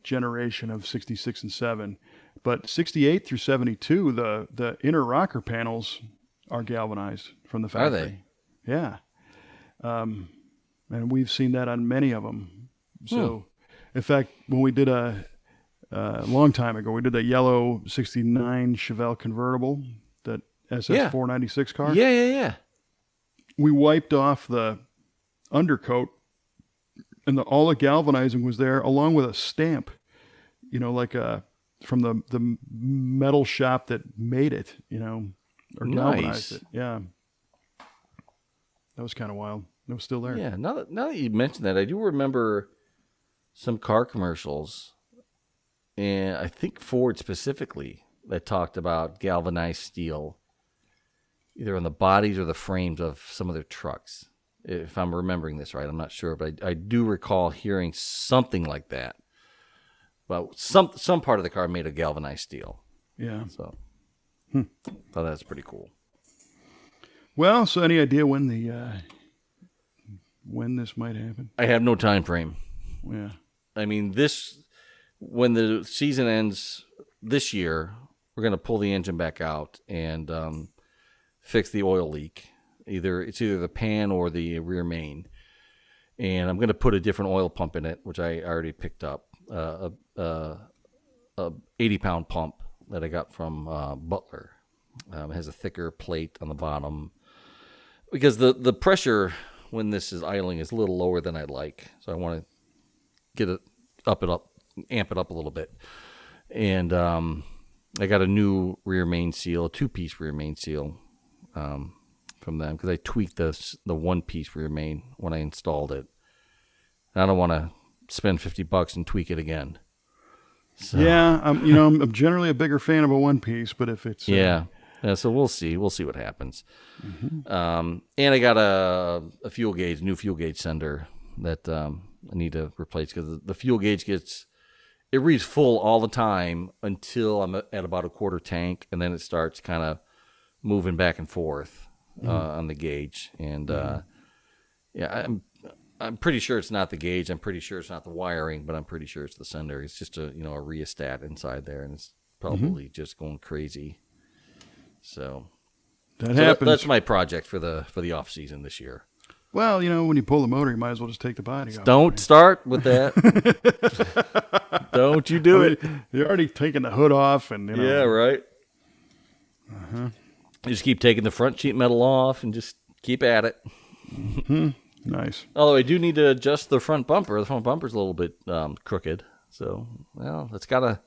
generation of 66 and 7, but 68 through 72, the inner rocker panels are galvanized from the factory. Are they? Yeah. And we've seen that on many of them. So, in fact, when we did a long time ago, we did that yellow 69 Chevelle convertible, that SS 496 car. Yeah. We wiped off the undercoat, and all the galvanizing was there, along with a stamp, from the metal shop that made it, or galvanized it. Yeah. That was kind of wild. It was still there. Yeah. Now that you mentioned that, I do remember some car commercials, and I think Ford specifically, that talked about galvanized steel, either on the bodies or the frames of some of their trucks. If I'm remembering this right, I'm not sure, but I do recall hearing something like that. But some part of the car made of galvanized steel. Yeah. So, thought that's pretty cool. Well, so any idea when this might happen? I have no time frame. Yeah. I mean, when the season ends this year, we're going to pull the engine back out and fix the oil leak. It's either the pan or the rear main. And I'm going to put a different oil pump in it, which I already picked up. A 80-pound pump that I got from Butler. It has a thicker plate on the bottom because the pressure when this is idling is a little lower than I'd like. So I want to get it amp it up a little bit. And I got a new rear main seal, a 2-piece rear main seal from them because I tweaked the 1-piece rear main when I installed it. I don't want to spend $50 and tweak it again. So. Yeah, I'm generally a bigger fan of a 1-piece, but if it's so we'll see what happens. Mm-hmm. And I got a new fuel gauge sender that I need to replace because the fuel gauge it reads full all the time until I'm at about a quarter tank, and then it starts kind of moving back and forth. on the gauge, and yeah, I'm pretty sure it's not the gauge. I'm pretty sure it's not the wiring, but I'm pretty sure it's the sender. It's just a a rheostat inside there, and it's probably just going crazy. So That happens. That's my project for the off season this year. Well, when you pull the motor, you might as well just take the body off. Don't start with that. Don't you do it. You're already taking the hood off, and Yeah, right. You just keep taking the front sheet metal off and just keep at it. Nice. Although I do need to adjust the front bumper. The front bumper's a little bit crooked, so I gotta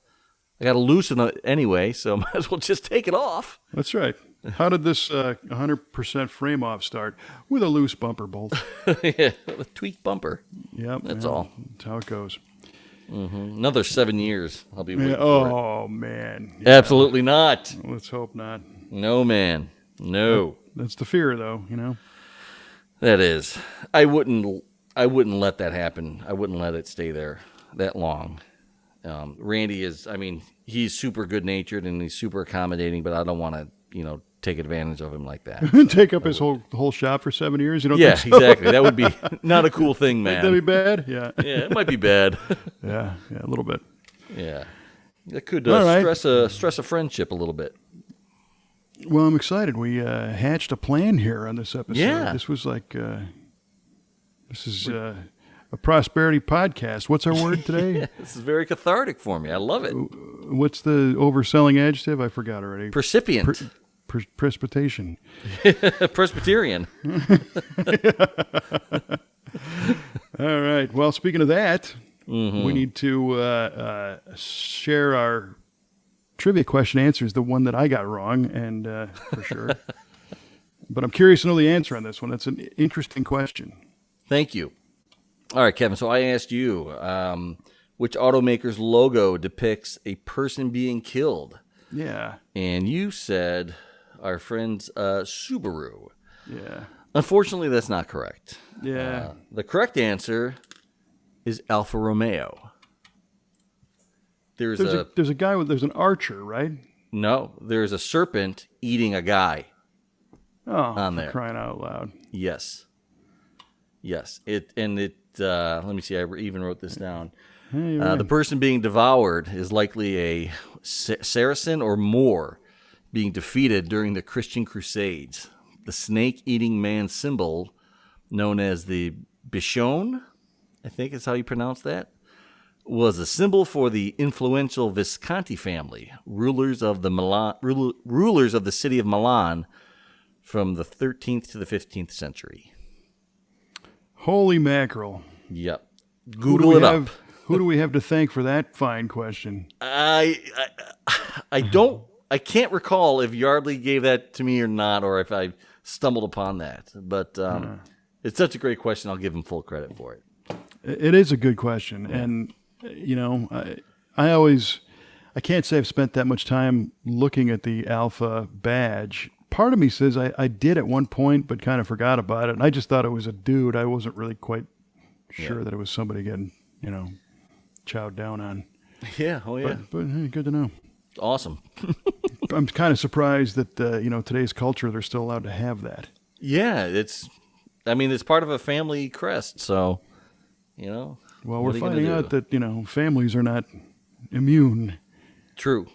loosen it anyway. So might as well just take it off. That's right. How did this 100% frame off start? With a loose bumper bolt. Yeah, a tweaked bumper. Yep. That's all. That's how it goes. Another 7 years. I'll be waiting for it. Oh, man. Yeah. Absolutely not. Let's hope not. No, man. No. That's the fear, though, That is. I wouldn't let that happen. I wouldn't let it stay there that long. Randy is, he's super good natured and he's super accommodating, but I don't want to, take advantage of him like that. Take up his whole shop for 7 years? You don't Yeah, think so? exactly. That would be not a cool thing, man. That'd be bad? Yeah. Yeah, it might be bad. Yeah, a little bit. Yeah. That could All right. stress a friendship a little bit. Well, I'm excited. We hatched a plan here on this episode. Yeah. This was like, this is a prosperity podcast. What's our word today? This is very cathartic for me. I love it. What's the overselling adjective? I forgot already. Percipient. Precipitation. Presbyterian. All right. Well, speaking of that, we need to share our trivia question answers, the one that I got wrong, and for sure. But I'm curious to know the answer on this one. That's an interesting question. Thank you. All right, Kevin. So I asked you, which automaker's logo depicts a person being killed? Yeah. And you said our friend's Subaru. Yeah. Unfortunately, that's not correct. Yeah. The correct answer is Alfa Romeo. There's a guy there's an archer, right? No, there's a serpent eating a guy. Oh, on there. Crying out loud. Yes. Let me see, I even wrote this down. Hey, The person being devoured is likely a Saracen or Moor being defeated during the Christian Crusades. The snake-eating man symbol, known as the Bichon, I think is how you pronounce that, was a symbol for the influential Visconti family, rulers of the city of Milan from the 13th to the 15th century. Holy mackerel. Yep. Google it up. Who do we have to thank for that fine question? I can't recall if Yardley gave that to me or not, or if I stumbled upon that. But it's such a great question. I'll give him full credit for it. It is a good question. Yeah. And, I can't say I've spent that much time looking at the Alpha badge. Part of me says I did at one point, but kind of forgot about it. And I just thought it was a dude. I wasn't really quite sure that it was somebody getting, chowed down on. Yeah. Oh, yeah. But hey, good to know. Awesome. I'm kind of surprised that, today's culture, they're still allowed to have that. Yeah. It's part of a family crest. So, Well, we're finding out that, families are not immune. True.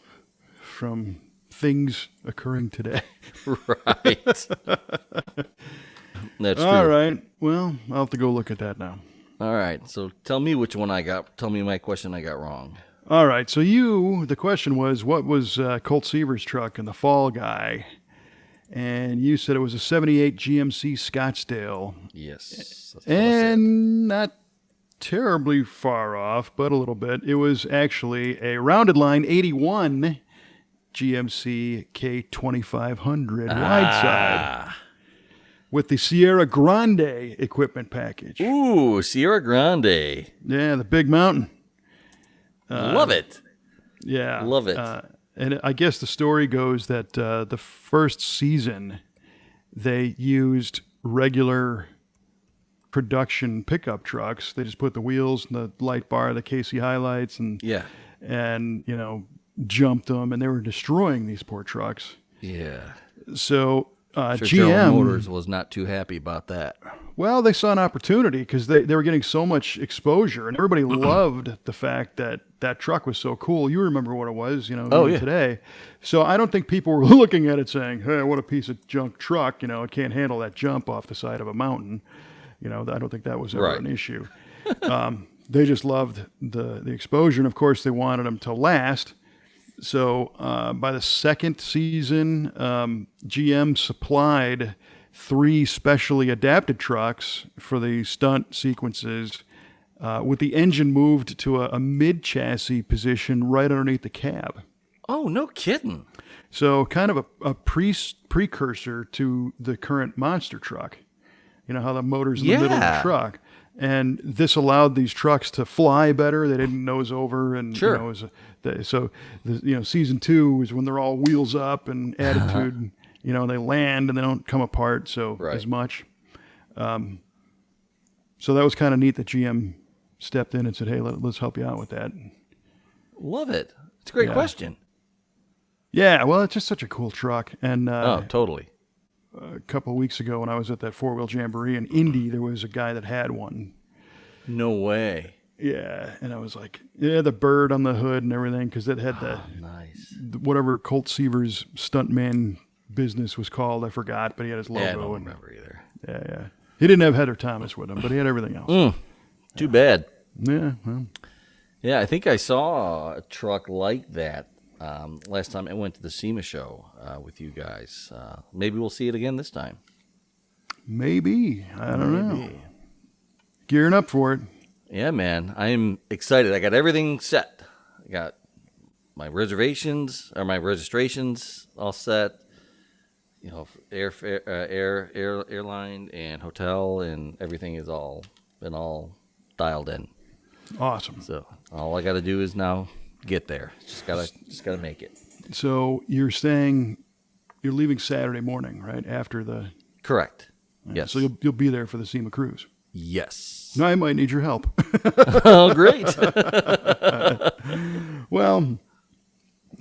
From things occurring today. Right. That's true. All right. Well, I'll have to go look at that now. All right. So tell me my question I got wrong. All right. So the question was, what was Colt Seaver's truck in the Fall Guy? And you said it was a 78 GMC Scottsdale. Yes. And not terribly far off, but a little bit. It was actually a rounded line 81 GMC K2500 wide side with the Sierra Grande equipment package. Ooh, Sierra Grande. Yeah, the big mountain. Love it. Yeah. Love it. And I guess the story goes that the first season they used regular production pickup trucks. They just put the wheels and the light bar, the KC highlights, and jumped them, and they were destroying these poor trucks. Yeah. So Sure, General GM Motors was not too happy about that. Well, they saw an opportunity because they were getting so much exposure, and everybody loved the fact that that truck was so cool. You remember what it was, Oh, yeah. today. So I don't think people were looking at it saying, "Hey, what a piece of junk truck! It can't handle that jump off the side of a mountain." I don't think that was ever Right. an issue. They just loved the exposure, and of course, they wanted them to last. So by the second season, GM supplied 3 specially adapted trucks for the stunt sequences with the engine moved to a mid-chassis position right underneath the cab. Oh, no kidding. So kind of a precursor to the current monster truck. You know how the motor's in the middle of the truck. And this allowed these trucks to fly better. They didn't nose over, and Sure. season 2 is when they're all wheels up and attitude. They land and they don't come apart as much. So that was kind of neat that GM stepped in and said, "Hey, let's help you out with that." Love it. It's a great question. Yeah, well, it's just such a cool truck. And Totally. a couple of weeks ago when I was at that 4-wheel jamboree in Indy, there was a guy that had one. No way. Yeah, and I was like, the bird on the hood and everything, because it had Nice. whatever Colt Seaver's stuntman business was called. I forgot, but he had his logo. Yeah, I don't remember either. Yeah. He didn't have Heather Thomas with him, but he had everything else. Too bad. Yeah, well. Yeah, I think I saw a truck like that last time I went to the SEMA show with you guys. Maybe we'll see it again this time. Maybe. I don't know. Gearing up for it. Yeah, man. I'm excited. I got everything set. I got my reservations or my registrations all set. Airline and hotel and everything is all dialed in. Awesome. So all I got to do is now get there. Just gotta make it. So you're leaving Saturday morning, right? After the... Correct. Yes. So you'll be there for the SEMA cruise. Yes. No, I might need your help. Oh, great. Well,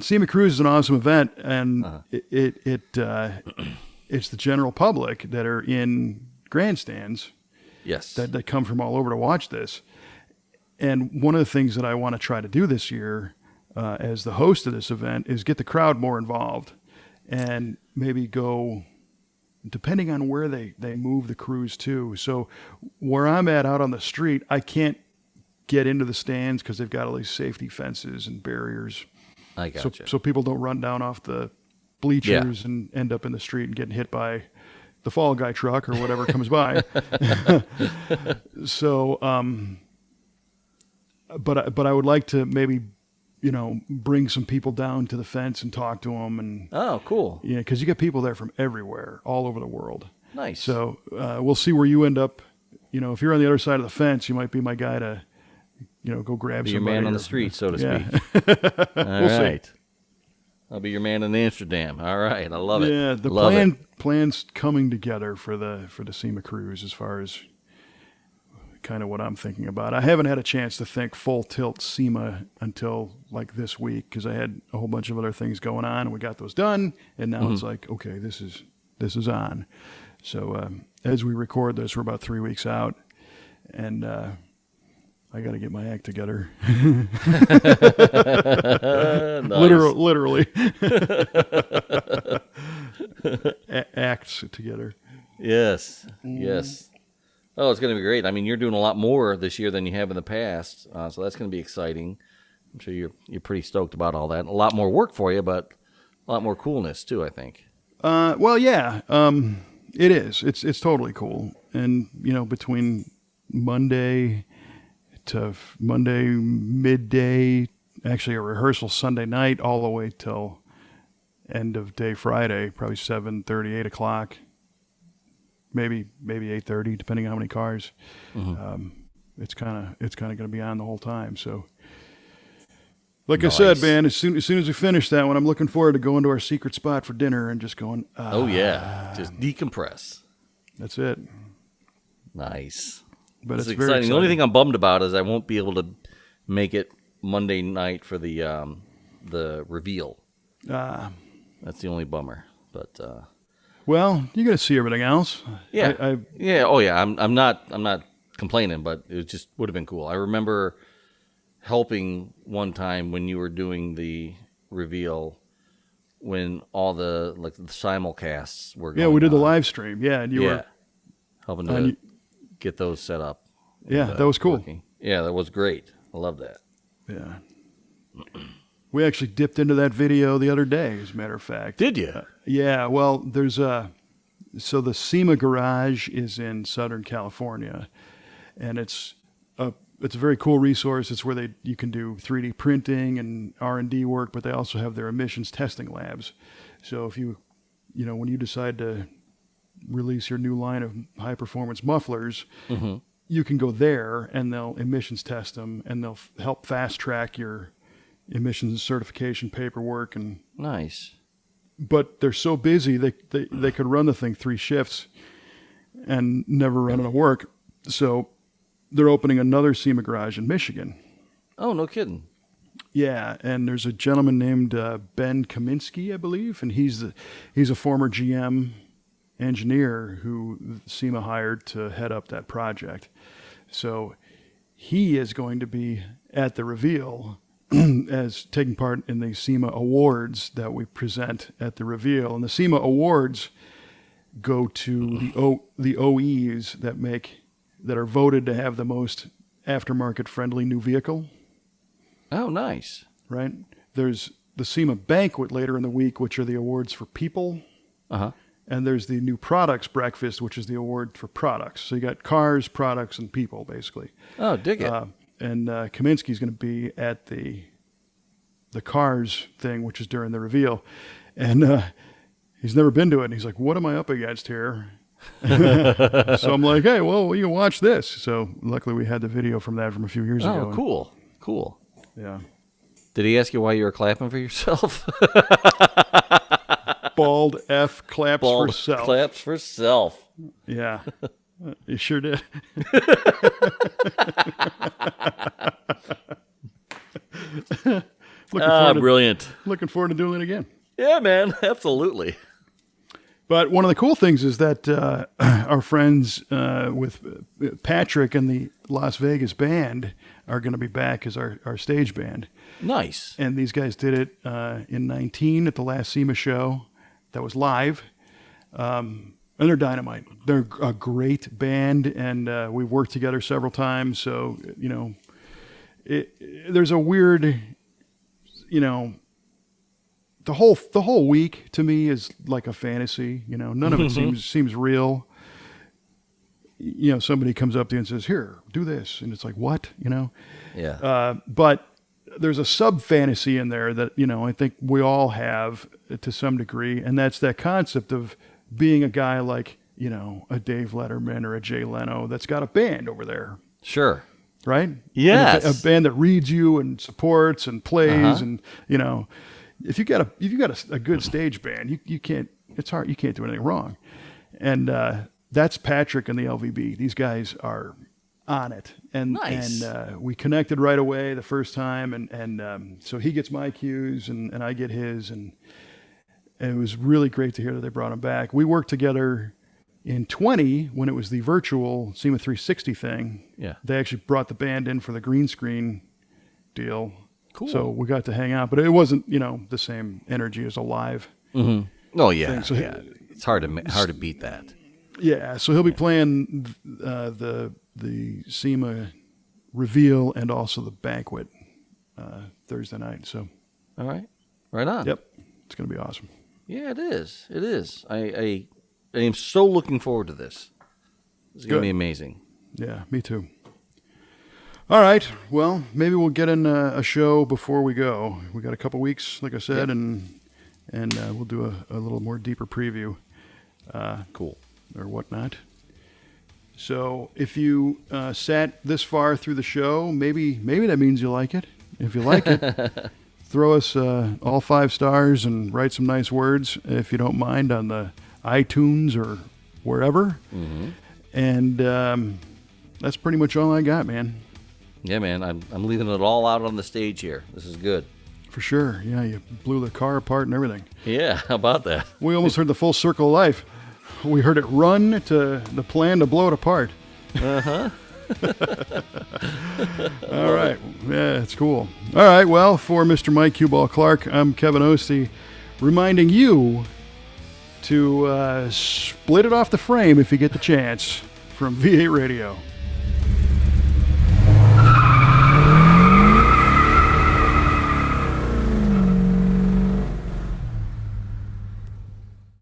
SEMA Cruise is an awesome event, and it's the general public that are in grandstands Yes. that come from all over to watch this. And one of the things that I want to try to do this year as the host of this event is get the crowd more involved and maybe go, depending on where they move the cruise to. So where I'm at out on the street, I can't get into the stands because they've got all these safety fences and barriers. I gotcha. So people don't run down off the bleachers and end up in the street and getting hit by the Fall Guy truck or whatever comes by. So, but I would like to maybe, bring some people down to the fence and talk to them. And Oh, cool. yeah, because you get people there from everywhere, all over the world. Nice. So we'll see where you end up. If you're on the other side of the fence, you might be my guy to, go grab Be your somebody. man on the street, so to Yeah. speak. All We'll right. I'll be your man in Amsterdam. All right. I love it. Yeah, the Love plan's coming together for the SEMA cruise as far as kind of what I'm thinking about. I haven't had a chance to think full tilt SEMA until like this week because I had a whole bunch of other things going on and we got those done, and now it's like, okay, this is on. So as we record this, we're about 3 weeks out, and I got to get my act together. Literally. Acts together. Yes. Yes. Oh, it's going to be great. I mean, you're doing a lot more this year than you have in the past, so that's going to be exciting. I'm sure you're pretty stoked about all that. A lot more work for you, but a lot more coolness too, I think. Well, yeah, it is. It's totally cool. And between Monday to Monday midday, actually a rehearsal Sunday night, all the way till end of day Friday, probably 7:30, 8 o'clock. Maybe 8:30, depending on how many cars. It's kind of going to be on the whole time. So, like Nice. I said, man, as soon as we finish that one, I'm looking forward to going to our secret spot for dinner and just going. Oh yeah, just decompress. That's it. Nice. But It's it's very exciting. The only exciting. thing I'm bummed about is I won't be able to make it Monday night for the reveal. That's the only bummer. But Well, you're gonna see everything else. Yeah, yeah. Oh, yeah. I'm not complaining, but it just would have been cool. I remember helping one time when you were doing the reveal, when all the simulcasts were going we did the on. live stream. Yeah, and you were helping to get those set up. Yeah, that was cool. Working. Yeah, that was great. I love that. Yeah. We actually dipped into that video the other day, as a matter of fact. Did you? Yeah, well, there's so the SEMA garage is in Southern California, and it's a very cool resource. It's where you can do 3D printing and R&D work, but they also have their emissions testing labs. So if when you decide to release your new line of high performance mufflers, Mm-hmm. you can go there and they'll emissions test them, and they'll help fast track your emissions certification paperwork. And Nice. but they're so busy they could run the thing 3 shifts and never run out of work. So they're opening another SEMA garage in Michigan. Oh, no kidding. Yeah, and there's a gentleman named Ben Kaminsky, I believe, and he's a former GM engineer who SEMA hired to head up that project. So he is going to be at the reveal as taking part in the SEMA awards that we present at the reveal. And the SEMA awards go to the OEs that are voted to have the most aftermarket friendly new vehicle. Oh, nice. Right? There's the SEMA banquet later in the week, which are the awards for people. Uh-huh. And there's the new products breakfast, which is the award for products. So you got cars, products, and people, basically. Oh, dig it. And Kaminsky's going to be at the cars thing, which is during the reveal. And he's never been to it. And he's like, what am I up against here? So I'm like, hey, well, you can watch this. So luckily we had the video from that from a few years ago. Oh, cool. Yeah. Did he ask you why you were clapping for yourself? Bald F claps Bald for self. claps for self. Yeah. You sure did. Brilliant. Looking forward to doing it again. Yeah, man. Absolutely. But one of the cool things is that our friends with Patrick and the Las Vegas band are going to be back as our stage band. Nice. And these guys did it in 19 at the last SEMA show. That was live. And they're dynamite. They're a great band, and we've worked together several times. So, there's a weird, the whole week to me is like a fantasy. None of it seems real. Somebody comes up to you and says, "Here, do this," and it's like, what? Yeah. But there's a sub fantasy in there that I think we all have to some degree, and that's that concept of being a guy like a Dave Letterman or a Jay Leno that's got a band over there. Sure. Right? Yes. A band that reads you and supports and plays, and if you got a good stage band, you can't. It's hard. You can't do anything wrong, and that's Patrick and the LVB. These guys are on it, and nice. And we connected right away the first time, and so he gets my cues and I get his, and it was really great to hear that they brought him back. We worked together in 20 when it was the virtual SEMA 360 thing. Yeah, they actually brought the band in for the green screen deal. Cool. So we got to hang out, but it wasn't the same energy as a live. Mm-hmm. Oh yeah, thing. So it's hard to beat that. Yeah, so he'll be playing the SEMA reveal and also the banquet Thursday night. So, all right, right on. Yep, it's going to be awesome. Yeah, it is. It is. I am so looking forward to this. It's going to be amazing. Yeah, me too. All right, well, maybe we'll get in a show before we go. We got a couple weeks, like I said, and we'll do a little more deeper preview. Cool. Or whatnot. So if you sat this far through the show, maybe that means you like it. If you like it, throw us all 5 stars and write some nice words, if you don't mind, on the iTunes or wherever. Mm-hmm. And that's pretty much all I got, man. Yeah, man. I'm leaving it all out on the stage here. This is good. For sure. Yeah, you blew the car apart and everything. Yeah, how about that? We almost heard the full circle of life. We heard it run to the plan to blow it apart. Uh-huh. All right. Yeah, it's cool. All right. Well, for Mr. Mike Q-Ball Clarke, I'm Kevin Ostie, reminding you to split it off the frame if you get the chance from V8 Radio.